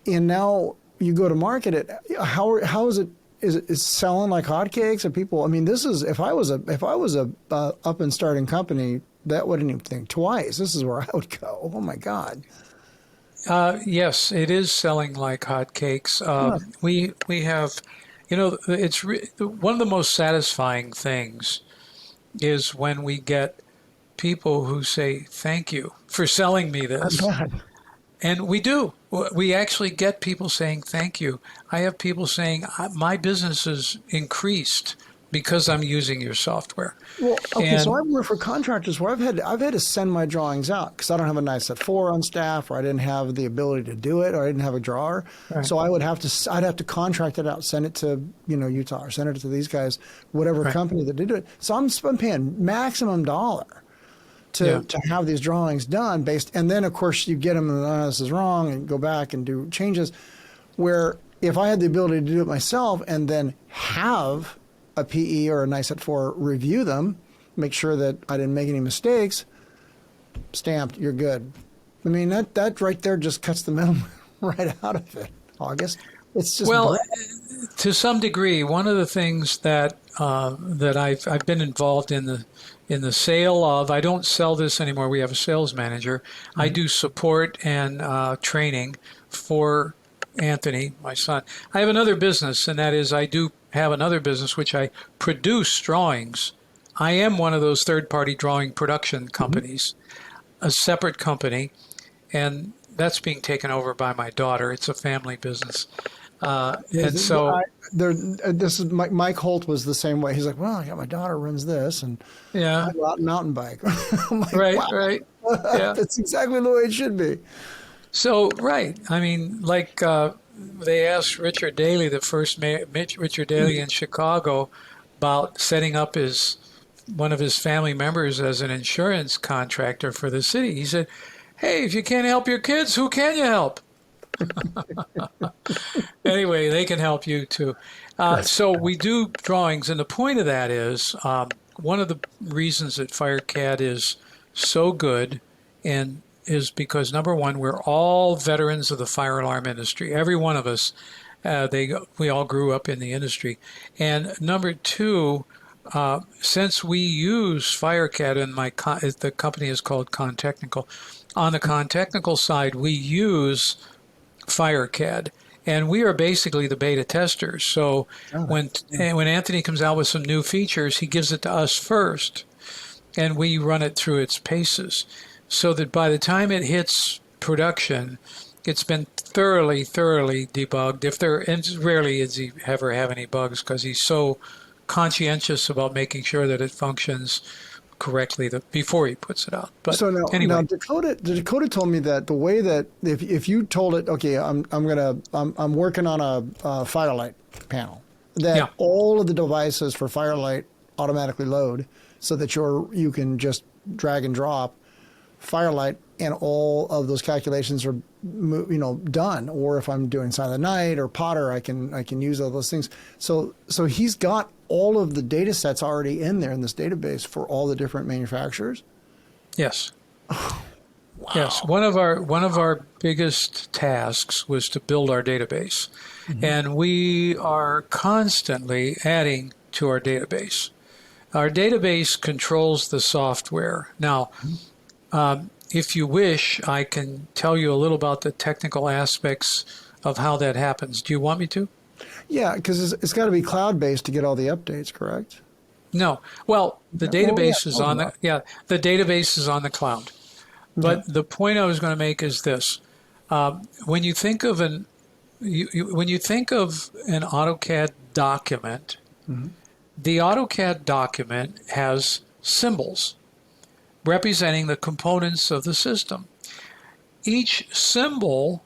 And now you go to market it. How is it? Is it selling like hotcakes? Are people? I mean, this is if I was a up and starting company, that wouldn't even think twice. This is where I would go. Oh my God. Yes, it is selling like hotcakes. We have. It's one of the most satisfying things is when we get people who say, thank you for selling me this. And we do. We actually get people saying, thank you. I have people saying, my business has increased because I'm using your software. Well, okay, so I work for contractors where I've had to send my drawings out because I don't have a nice set 4 on staff, or I didn't have the ability to do it, or I didn't have a drawer. Right. So I'd have to contract it out, send it to Utah, or send it to these guys, whatever company that did it. So I'm paying maximum dollar to have these drawings done and then of course you get them and this is wrong and go back and do changes. Where if I had the ability to do it myself and then have a PE or a nice at 4 review them, make sure that I didn't make any mistakes, stamped, you're good. I mean, that right there just cuts the middle right out of it, August. It's just to some degree, one of the things that I've been involved in the sale of, I don't sell this anymore. We have a sales manager. Mm-hmm. I do support and training for Anthony, my son. I have another business, and that is I do have another business which I produce drawings. I am one of those third-party drawing production companies. a separate company, and that's being taken over by my daughter. It's a family business. And so, This is Mike Holt was the same way. He's like, well, I got my daughter runs this, and yeah, I go out and mountain bike. I'm like, right, wow, right. Yeah. that's exactly the way it should be. So, right. I mean, like they asked Richard Daley, the first Richard Daley in Chicago, about setting up one of his family members as an insurance contractor for the city. He said, hey, if you can't help your kids, who can you help? Anyway, they can help you too. So we do drawings, and the point of that is one of the reasons that FireCAD is so good and is because, number one, we're all veterans of the fire alarm industry. Every one of us, we all grew up in the industry. And number two, since we use FireCAD, and the company is called Contechnical, on the Contechnical side, we use FireCAD. And we are basically the beta testers. So when Anthony comes out with some new features, he gives it to us first, and we run it through its paces, so that by the time it hits production, it's been thoroughly debugged. And rarely does he ever have any bugs because he's so conscientious about making sure that it functions correctly before he puts it out. But so now Dakota told me that the way that if you told it, okay, I'm working on a Firelight panel, that all of the devices for Firelight automatically load, so that you can just drag and drop Firelight, and all of those calculations are done. Or if I'm doing Silent Night or Potter, I can use all those things. So he's got all of the data sets already in there in this database for all the different manufacturers. Yes. Oh, wow. Yes. One of our biggest tasks was to build our database, and we are constantly adding to our database. Our database controls the software. Now, if you wish, I can tell you a little about the technical aspects of how that happens. Do you want me to? Yeah, because it's got to be cloud-based to get all the updates, correct? No. Well, the database is on the database is on the cloud. But the point I was going to make is this: when you think of an AutoCAD document, the AutoCAD document has symbols representing the components of the system. Each symbol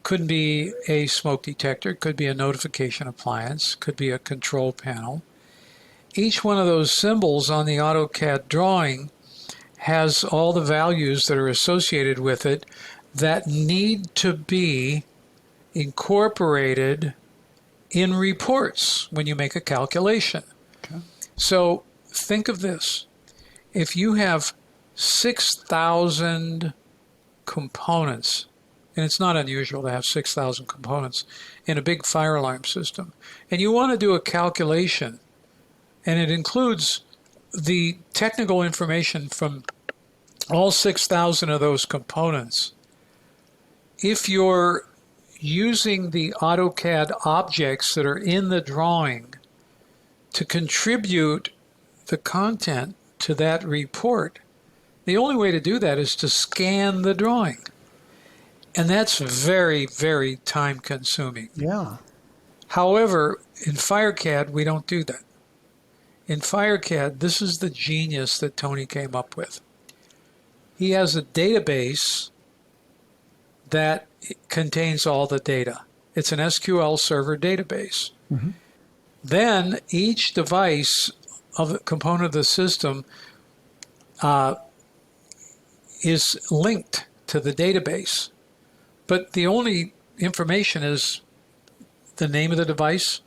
could be a smoke detector, could be a notification appliance, could be a control panel. Each one of those symbols on the AutoCAD drawing has all the values that are associated with it that need to be incorporated in reports when you make a calculation. Okay. So think of this. If you have 6,000 components, and it's not unusual to have 6,000 components in a big fire alarm system, and you want to do a calculation, and it includes the technical information from all 6,000 of those components, if you're using the AutoCAD objects that are in the drawing to contribute the content to that report, the only way to do that is to scan the drawing. And that's very, very time consuming. Yeah. However, in FireCAD, we don't do that. In FireCAD, this is the genius that Tony came up with. He has a database that contains all the data. It's an SQL Server database. Then each device of a component of the system is linked to the database. But the only information is the name of the device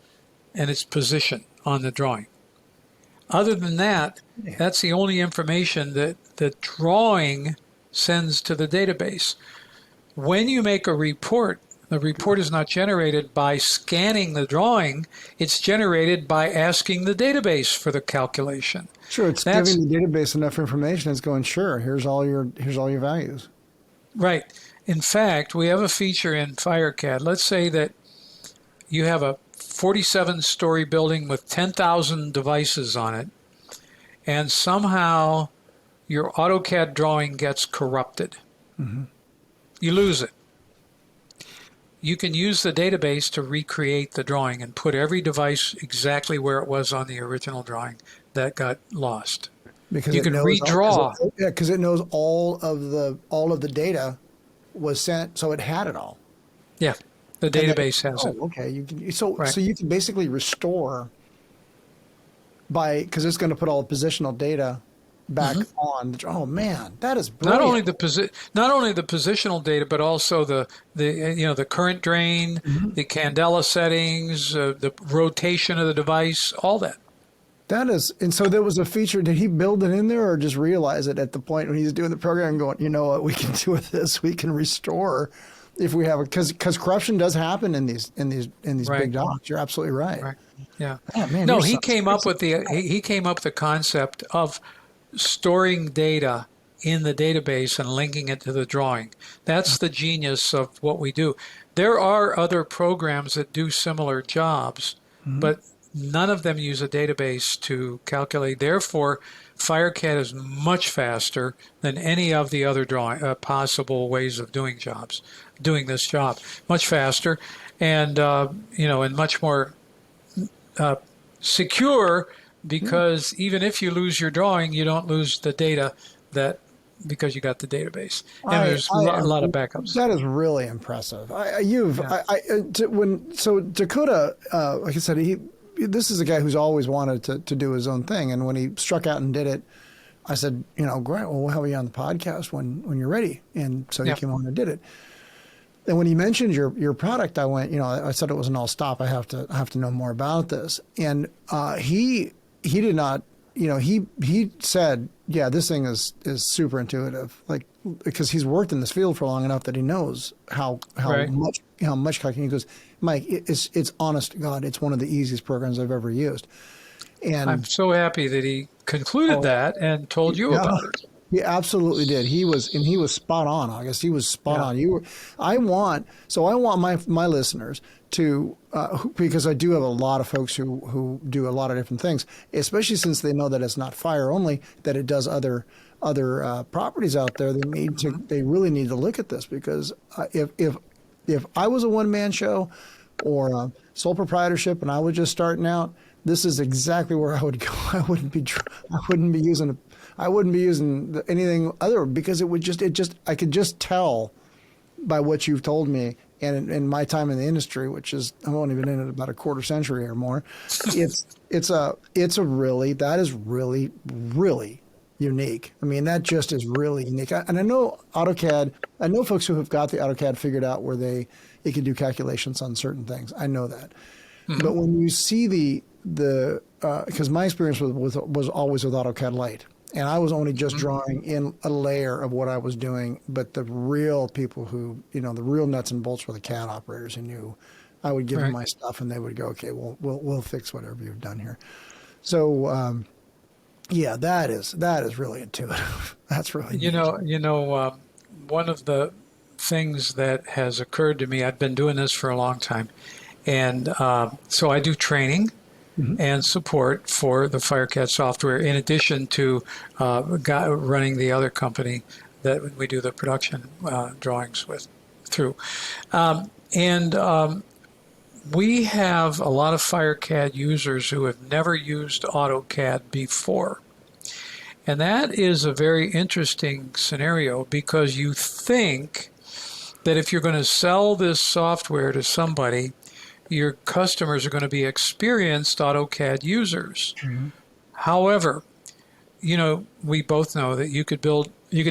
and its position on the drawing. Other than that, that's the only information that the drawing sends to the database. When you make a report, the report is not generated by scanning the drawing. It's generated by asking the database for the calculation. Sure, it's giving the database enough information. It's going, sure, here's all your values. Right. In fact, we have a feature in FireCAD. Let's say that you have a 47-story building with 10,000 devices on it, and somehow your AutoCAD drawing gets corrupted. You lose it. You can use the database to recreate the drawing and put every device exactly where it was on the original drawing that got lost. Because you can redraw. Because it knows all of the data was sent, so it had it all. Yeah, the database has it. Okay, so you can basically restore because it's going to put all the positional data back on. Oh man, that is brilliant. Not only the positional data, but also the current drain, the candela settings, the rotation of the device, all that. That is, and so there was a feature. Did he build it in there, or just realize it at the point when he's doing the program, going, you know what we can do with this? We can restore if we have it, because corruption does happen in these big docs. You're absolutely right. Right. Yeah. Oh, man, no, he came up with the concept of storing data in the database and linking it to the drawing. That's the genius of what we do. There are other programs that do similar jobs, but none of them use a database to calculate. Therefore, FireCAD is much faster than any of the other possible ways of doing this job. Much faster, and and much more secure, because even if you lose your drawing, you don't lose the data because you got the database. And there's a lot of backups. That is really impressive. Dakota, like I said, this is a guy who's always wanted to do his own thing. And when he struck out and did it, I said, great, well, we'll have you on the podcast when you're ready. And so he came on and did it. And when he mentioned your product, I went, I said it was an all stop. I have to know more about this. And he did not, he said, yeah, this thing is super intuitive. Like, because he's worked in this field for long enough that he knows how much calculating. He goes, Mike, it's honest to God, it's one of the easiest programs I've ever used. And I'm so happy that he concluded that and told you about it. He absolutely did. He was spot on, August. He was spot on. I want my listeners to, because I do have a lot of folks who do a lot of different things, especially since they know that it's not fire only, that it does other properties out there. They really need to look at this, because if I was a one-man show or a sole proprietorship and I was just starting out, this is exactly where I would go. I wouldn't be using anything other, because I could just tell by what you've told me, and in my time in the industry, which is, I've only been in it about a quarter century or more, that is really, really unique. I mean, that just is really unique. And I know AutoCAD, I know folks who have got the AutoCAD figured out where it can do calculations on certain things. I know that. But when you see because my experience was always with AutoCAD Lite, and I was only just drawing in a layer of what I was doing, but the real people who, the real nuts and bolts were the CAD operators who knew. I would give them my stuff and they would go, okay, we'll fix whatever you've done here. So, yeah, that is really intuitive. That's really neat. One of the things that has occurred to me, I've been doing this for a long time, and so I do training and support for the FireCAD software, in addition to running the other company that we do the production drawings through. We have a lot of FireCAD users who have never used AutoCAD before. And that is a very interesting scenario, because you think that if you're going to sell this software to somebody, your customers are going to be experienced AutoCAD users. However, we both know that you could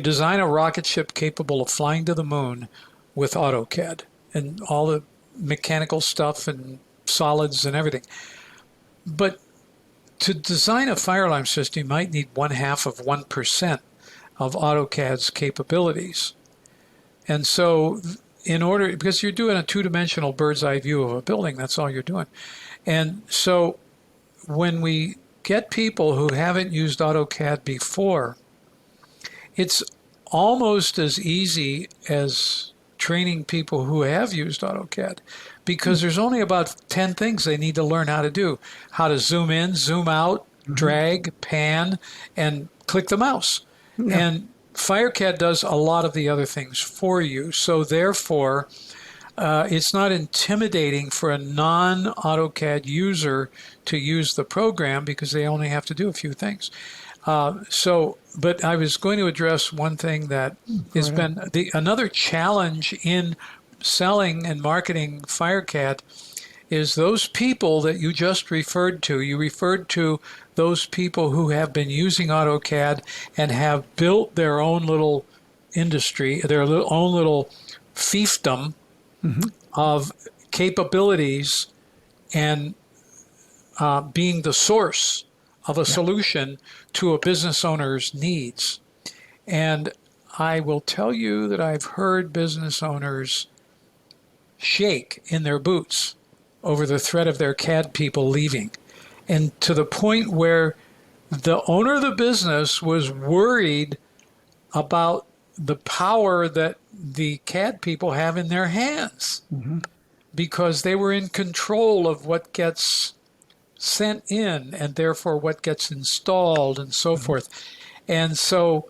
design a rocket ship capable of flying to the moon with AutoCAD and all the mechanical stuff and solids and everything. But to design a fire alarm system, you might need 0.5% of AutoCAD's capabilities. And so because you're doing a two-dimensional bird's eye view of a building, that's all you're doing. And so when we get people who haven't used AutoCAD before, it's almost as easy as training people who have used AutoCAD, because there's only about 10 things they need to learn how to do: how to zoom in, zoom out, drag, pan, and click the mouse. And FireCAD does a lot of the other things for you. So therefore, it's not intimidating for a non-AutoCAD user to use the program because they only have to do a few things. But I was going to address one thing that has been another challenge in selling and marketing FireCAD is those people that you just referred to. You referred to those people who have been using AutoCAD and have built their own little industry, their own little fiefdom of capabilities and being the source of a solution to a business owner's needs. And I will tell you that I've heard business owners shake in their boots over the threat of their CAD people leaving. And to the point where the owner of the business was worried about the power that the CAD people have in their hands because they were in control of what gets sent in and therefore what gets installed and so forth. And so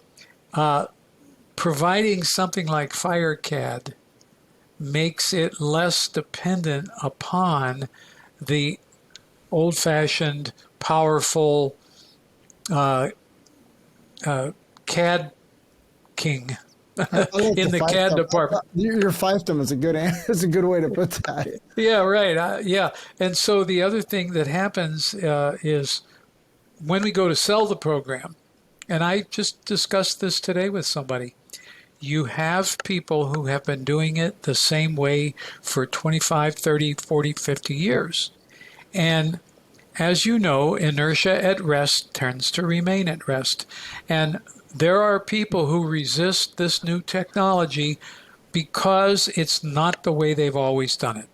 providing something like FireCAD makes it less dependent upon the old-fashioned, powerful CAD king in the CAD department. Your fiefdom is a good way to put that. Yeah, right. Yeah. And so the other thing that happens is when we go to sell the program, and I just discussed this today with somebody, you have people who have been doing it the same way for 25, 30, 40, 50 years. And as you know, inertia at rest tends to remain at rest. And there are people who resist this new technology because it's not the way they've always done it.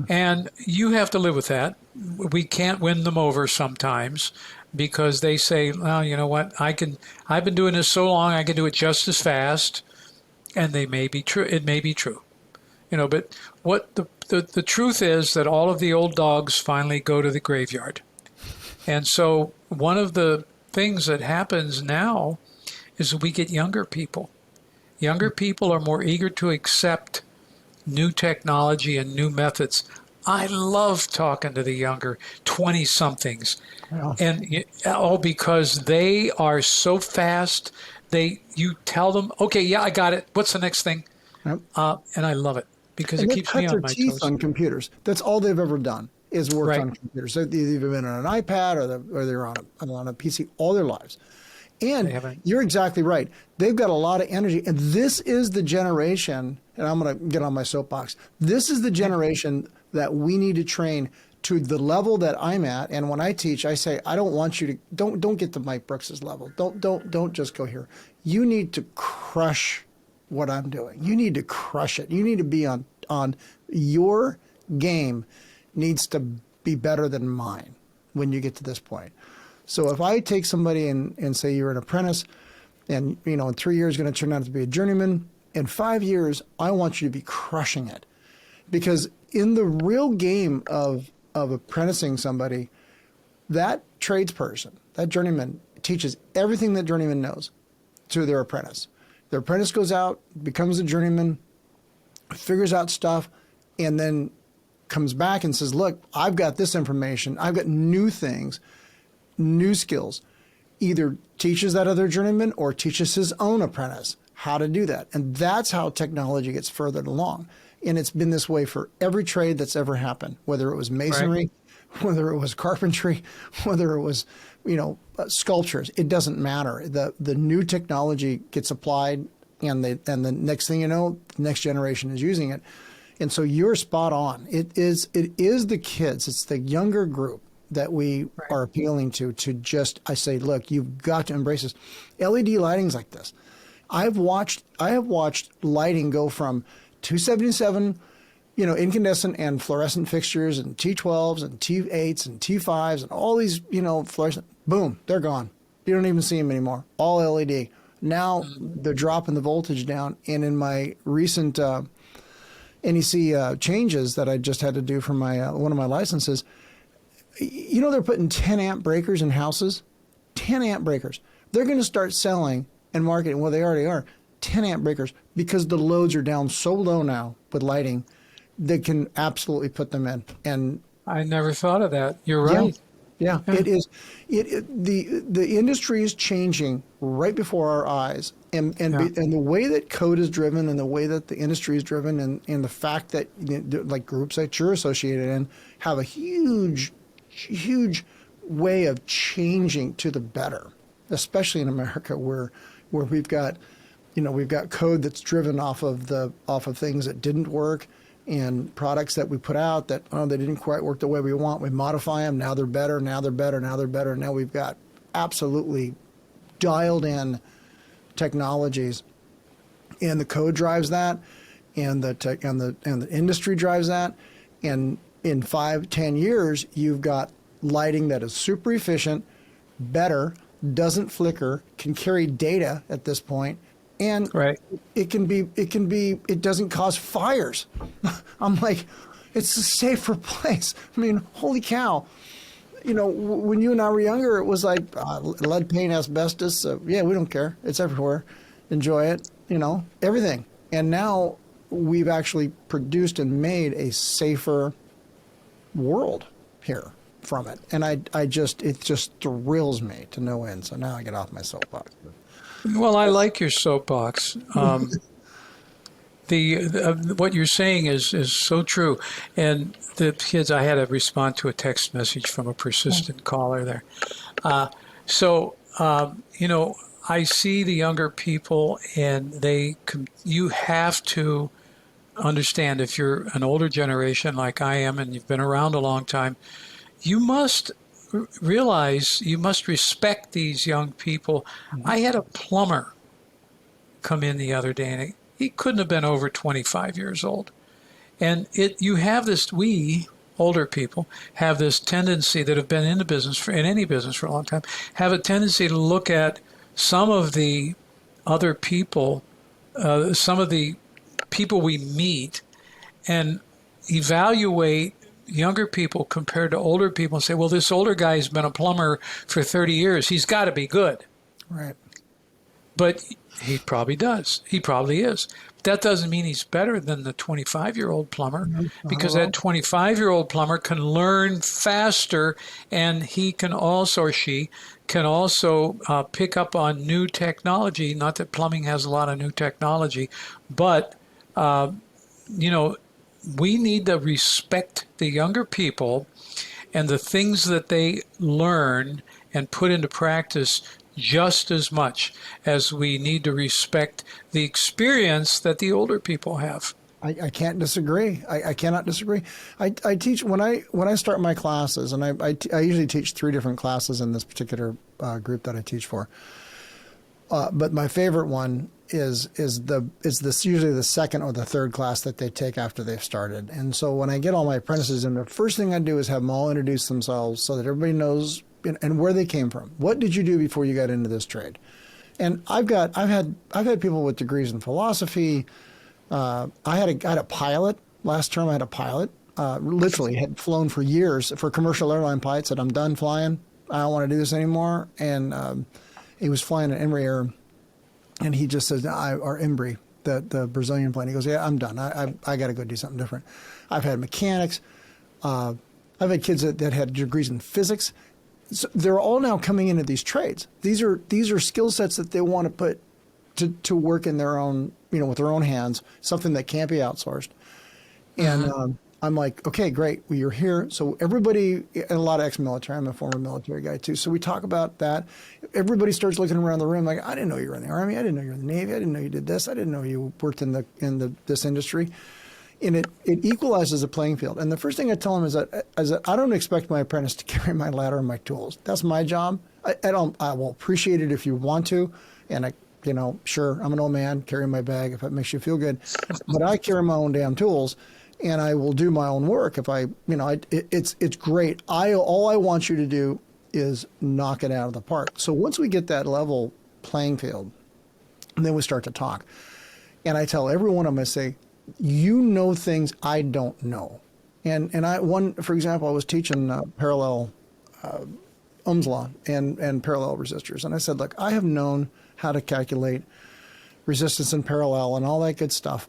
And you have to live with that. We can't win them over sometimes because they say, well, you know what, I've been doing this so long, I can do it just as fast. And they may be true. It may be true, but what the truth is that all of the old dogs finally go to the graveyard. And so one of the things that happens now is we get younger people. Younger people are more eager to accept new technology and new methods. I love talking to the younger 20-somethings, and all because they are so fast. You tell them, okay, yeah, I got it. What's the next thing? And I love it because it keeps me on my toes. They cut their teeth on computers. That's all they've ever done is work on computers. They've either been on an iPad or they're on a PC all their lives. And you're exactly right. They've got a lot of energy. And this is the generation, and I'm going to get on my soapbox. This is the generation that we need to train to the level that I'm at. And when I teach, I say, I don't want you to, don't get to Mike Brooks's level. Don't just go here. You need to crush what I'm doing. You need to crush it. You need to be on your game needs to be better than mine when you get to this point. So if I take somebody and say you're an apprentice and, in 3 years going to turn out to be a journeyman, in 5 years, I want you to be crushing it. Because in the real game of apprenticing somebody, that tradesperson, that journeyman, teaches everything that journeyman knows to their apprentice. Their apprentice goes out, becomes a journeyman, figures out stuff, and then comes back and says, look, I've got this information. I've got new things, new skills. Either teaches that other journeyman or teaches his own apprentice how to do that. And that's how technology gets furthered along. And it's been this way for every trade that's ever happened, whether it was masonry, whether it was carpentry, whether it was, sculptures. It doesn't matter. The new technology gets applied, and the next thing you know, the next generation is using it. And so you're spot on. It is the kids. It's the younger group that we are appealing to just, I say, look, you've got to embrace this. LED lighting's like this. I have watched lighting go from 277, incandescent and fluorescent fixtures and T12s and T8s and T5s and all these, fluorescent, boom, they're gone. You don't even see them anymore. All LED. Now they're dropping the voltage down. And in my recent NEC changes that I just had to do for my one of my licenses, they're putting 10 amp breakers in houses, 10 amp breakers. They're going to start selling and marketing, well, they already are, 10 amp breakers, because the loads are down so low now with lighting, they can absolutely put them in. And I never thought of that. You're yeah, right. yeah, it is. The industry is changing right before our eyes, and the way that code is driven, and the way that the industry is driven, and the fact that like groups that you're associated in have a huge way of changing to the better, especially in America, where we've got code that's driven off of things that didn't work, and products that we put out that they didn't quite work the way we want. We modify them. Now they're better. Now they're better. Now they're better. Now we've got absolutely dialed in technologies, and the code drives that, and the industry drives that. And in 5-10 years, you've got lighting that is super efficient, better, doesn't flicker, can carry data at this point. And Right. it doesn't cause fires. I'm like, it's a safer place. I mean, holy cow. When you and I were younger, it was like lead paint, asbestos. Yeah, we don't care. It's everywhere. Enjoy it, everything. And now we've actually produced and made a safer world here from it. And it just thrills me to no end. So now I get off my soapbox. Well, I like your soapbox. What you're saying is so true. And the kids, I had to respond to a text message from a persistent caller there. I see the younger people, and you have to understand, if you're an older generation like I am, and you've been around a long time, you must realize, you must respect these young people. I had a plumber come in the other day, and he couldn't have been over 25 years old. And we older people have this tendency, that have been in any business for a long time, have a tendency to look at some of the other people, some of the people we meet, and evaluate younger people compared to older people and say, well, this older guy's been a plumber for 30 years. He's got to be good. Right. But he probably does. He probably is. That doesn't mean he's better than the 25-year-old plumber, because that 25-year-old plumber can learn faster, and he can also, or she can also pick up on new technology. Not that plumbing has a lot of new technology, but, we need to respect the younger people and the things that they learn and put into practice just as much as we need to respect the experience that the older people have. I can't disagree. I cannot disagree. I teach when I start my classes, and I usually teach 3 different classes in this particular group that I teach for. But my favorite one is usually the second or the third class that they take after they've started. And so when I get all my apprentices in, the first thing I do is have them all introduce themselves so that everybody knows and where they came from. What did you do before you got into this trade? And I've had people with degrees in philosophy. I had a pilot last term. I had a pilot, literally had flown for years for commercial airline pilots. Said, I'm done flying. I don't want to do this anymore. And he was flying an Embraer, and he just says, or Embry, the Brazilian plane. He goes, yeah, I'm done. I got to go do something different. I've had mechanics. I've had kids that had degrees in physics. So they're all now coming into these trades. These are skill sets that they want to put to work in their own, with their own hands, something that can't be outsourced. And I'm like, okay, great. Well, you're here. So everybody, and a lot of ex-military, I'm a former military guy too. So we talk about that. Everybody starts looking around the room like, I didn't know you were in the Army. I didn't know you were in the Navy. I didn't know you did this. I didn't know you worked in this industry. And it equalizes the playing field. And the first thing I tell them is that I don't expect my apprentice to carry my ladder and my tools. That's my job. I will appreciate it if you want to. And sure, I'm an old man carrying my bag if it makes you feel good. But I carry my own damn tools. And I will do my own work if it's great. All I want you to do is knock it out of the park. So once we get that level playing field, and then we start to talk. And I tell every one of them, I say, you know things I don't know. And for example, I was teaching parallel Ohm's law and parallel resistors. And I said, look, I have known how to calculate resistance and parallel and all that good stuff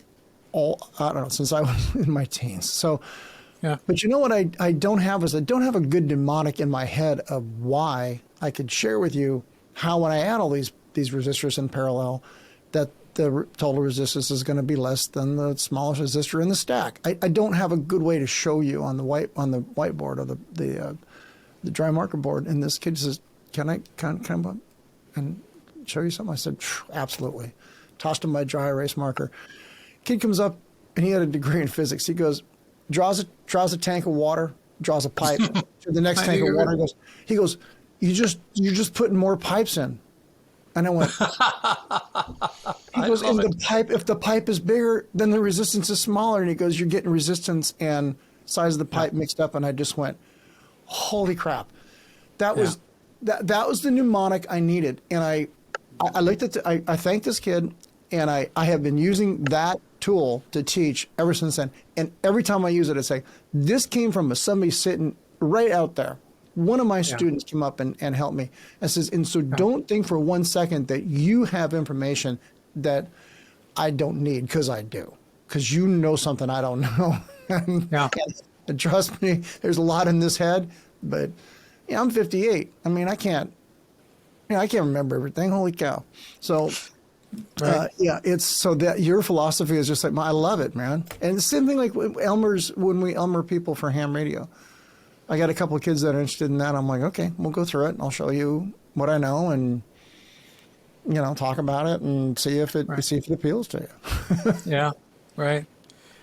I don't know, since I was in my teens. So, Yeah. but you know what I don't have is I don't have a good mnemonic in my head of why I could share with you how when I add all these resistors in parallel, that the total resistance is going to be less than the smallest resistor in the stack. I don't have a good way to show you on the whiteboard or the dry marker board. And this kid says, can I and show you something? I said, absolutely. Tossed him my dry erase marker. Kid comes up, and he had a degree in physics. He goes, draws a tank of water, draws a pipe to the next tank of water. He goes, you're just putting more pipes in. And I went, he goes, if the pipe is bigger, then the resistance is smaller. And he goes, you're getting resistance and size of the pipe mixed up. And I just went, holy crap. That was the mnemonic I needed. And I looked at I thanked this kid, and I have been using that tool to teach ever since then. And every time I use it, I say, this came from somebody sitting right out there. One of my students came up and helped me and says, and so don't think for 1 second that you have information that I don't need, because I do, because you know something I don't know. And trust me, there's a lot in this head, but I'm 58. I mean, I can't remember everything. Holy cow. So it's so that your philosophy is just like, I love it, man. And the same thing like when we Elmer people for ham radio. I got a couple of kids that are interested in that. I'm like, okay, we'll go through it, and I'll show you what I know, and talk about it and see if it appeals to you. Yeah, right.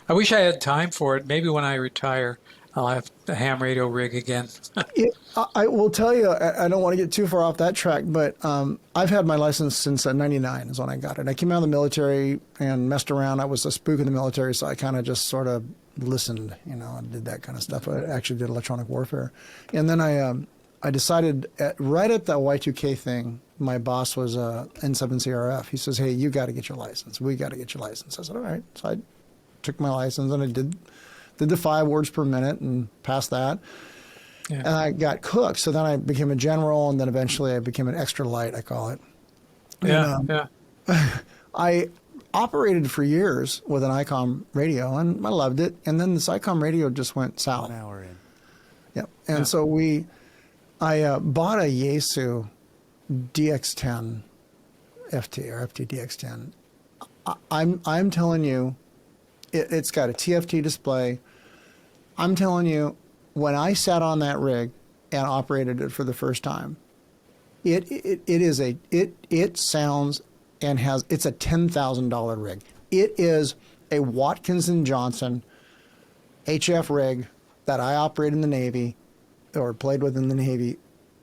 I wish I had time for it. Maybe when I retire, I'll have the ham radio rig again. I will tell you, I don't want to get too far off that track, but I've had my license since '99 is when I got it. I came out of the military and messed around. I was a spook in the military, so I kind of just sort of listened, and did that kind of stuff. I actually did electronic warfare. And then I decided right at the Y2K thing, my boss was N7CRF. He says, hey, you got to get your license. We got to get your license. I said, all right. So I took my license, and I did the 5 words per minute and passed that. Yeah. And I got cooked. So then I became a general, and then eventually I became an extra light, I call it. I operated for years with an ICOM radio, and I loved it. And then this ICOM radio just went south. 1 hour in. Yep. And so I bought a Yaesu DX10 FT or FT DX10. I'm telling you, it's got a TFT display. I'm telling you, when I sat on that rig and operated it for the first time, it sounds and it's a $10,000 rig. It is a Watkins & Johnson HF rig that I operate in the Navy or played with in the Navy.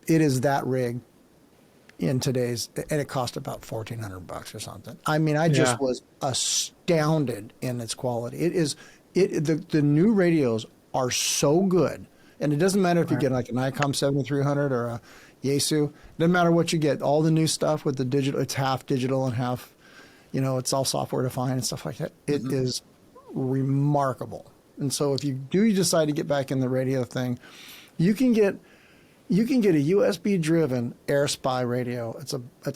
It is that rig in today's, and it cost about $1,400 or something. I mean, I just was astounded in its quality. The new radios are so good, and it doesn't matter if you get like an ICOM 7300 or a Yaesu. Doesn't matter what you get. All the new stuff with the digital, it's half digital and half, it's all software defined and stuff like that. It is remarkable. And so if you do decide to get back in the radio thing, you can get a USB driven Air Spy radio. It's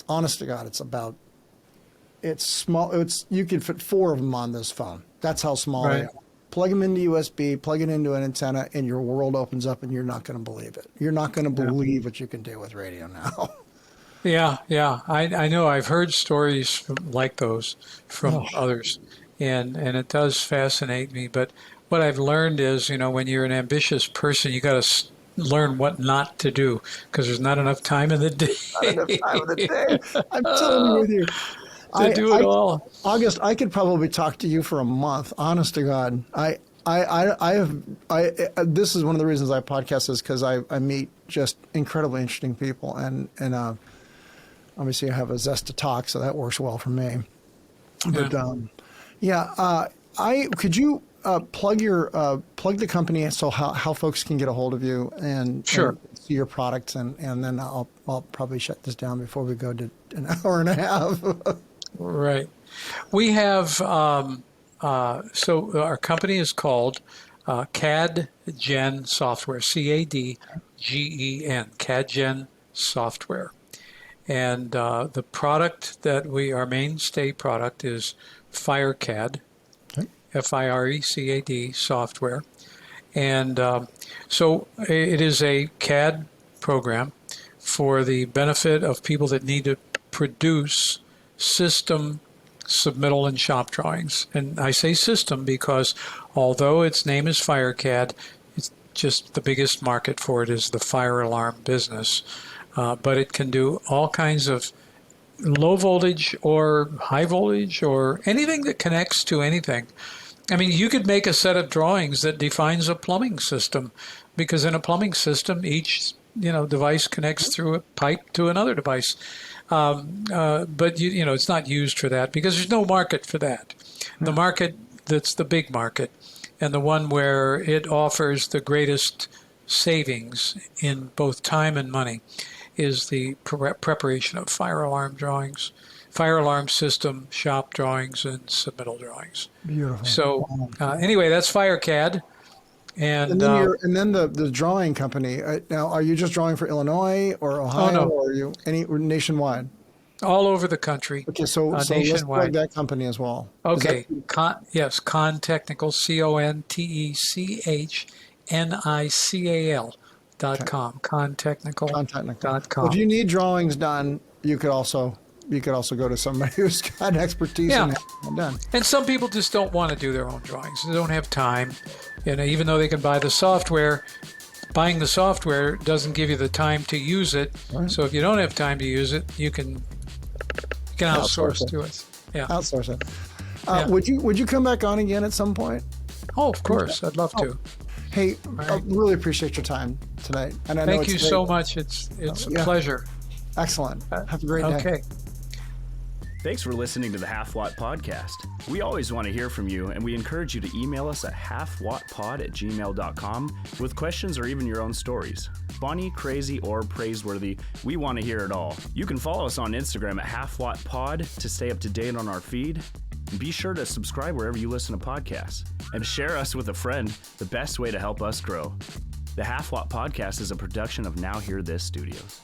honest to God, it's small. You can fit 4 of them on this phone. That's how small they are. Plug them into USB, plug it into an antenna, and your world opens up, and you're not going to believe it. You're not going to believe what you can do with radio now. Yeah. I know. I've heard stories like those from others, and it does fascinate me. But what I've learned is, when you're an ambitious person, you got to learn what not to do, because there's not enough time in the day. Not enough time in the day. I'm telling you. To do it all. August, I could probably talk to you for a month. Honest to God, this is one of the reasons I podcast is because I meet just incredibly interesting people, and obviously I have a zest to talk, so that works well for me. But could you plug the company so how folks can get a hold of you and see your products, and then I'll probably shut this down before we go to an hour and a half. Right. We have, so our company is called CAD Gen Software, CAD CADGen software. And the product that our mainstay product is FireCAD, Okay. FIRECAD software. And so it is a CAD program for the benefit of people that need to produce system submittal and shop drawings. And I say system because although its name is FireCAD, it's just the biggest market for it is the fire alarm business. But it can do all kinds of low voltage or high voltage or anything that connects to anything. I mean, you could make a set of drawings that defines a plumbing system, because in a plumbing system, each device connects through a pipe to another device. But it's not used for that because there's no market for that. The market that's the big market, and the one where it offers the greatest savings in both time and money, is the preparation of fire alarm drawings, fire alarm system shop drawings, and submittal drawings. Beautiful. So anyway, that's FireCAD. And then the drawing company. Now, are you just drawing for Illinois or Ohio, or are you nationwide? All over the country. Okay, so let's plug that company as well. Okay, yes, Con Technical, CONTECHNICAL.com, contechnical.com. If you need drawings done, you could also go to somebody who's got expertise in having it done. And some people just don't want to do their own drawings. They don't have time. Even though they can buy the software, buying the software doesn't give you the time to use it. Right. So if you don't have time to use it, you can outsource to us. Yeah. Outsource it. Would you come back on again at some point? Oh, of course. I'd love to. Hey, I really appreciate your time tonight. And Thank you so much. It's a pleasure. Excellent. Have a great day. Okay. Thanks for listening to the Halfwatt Podcast. We always want to hear from you, and we encourage you to email us at halfwattpod@gmail.com with questions or even your own stories. Funny, crazy, or praiseworthy, we want to hear it all. You can follow us on Instagram at halfwattpod to stay up to date on our feed. And be sure to subscribe wherever you listen to podcasts. And share us with a friend, the best way to help us grow. The Halfwatt Podcast is a production of Now Hear This Studios.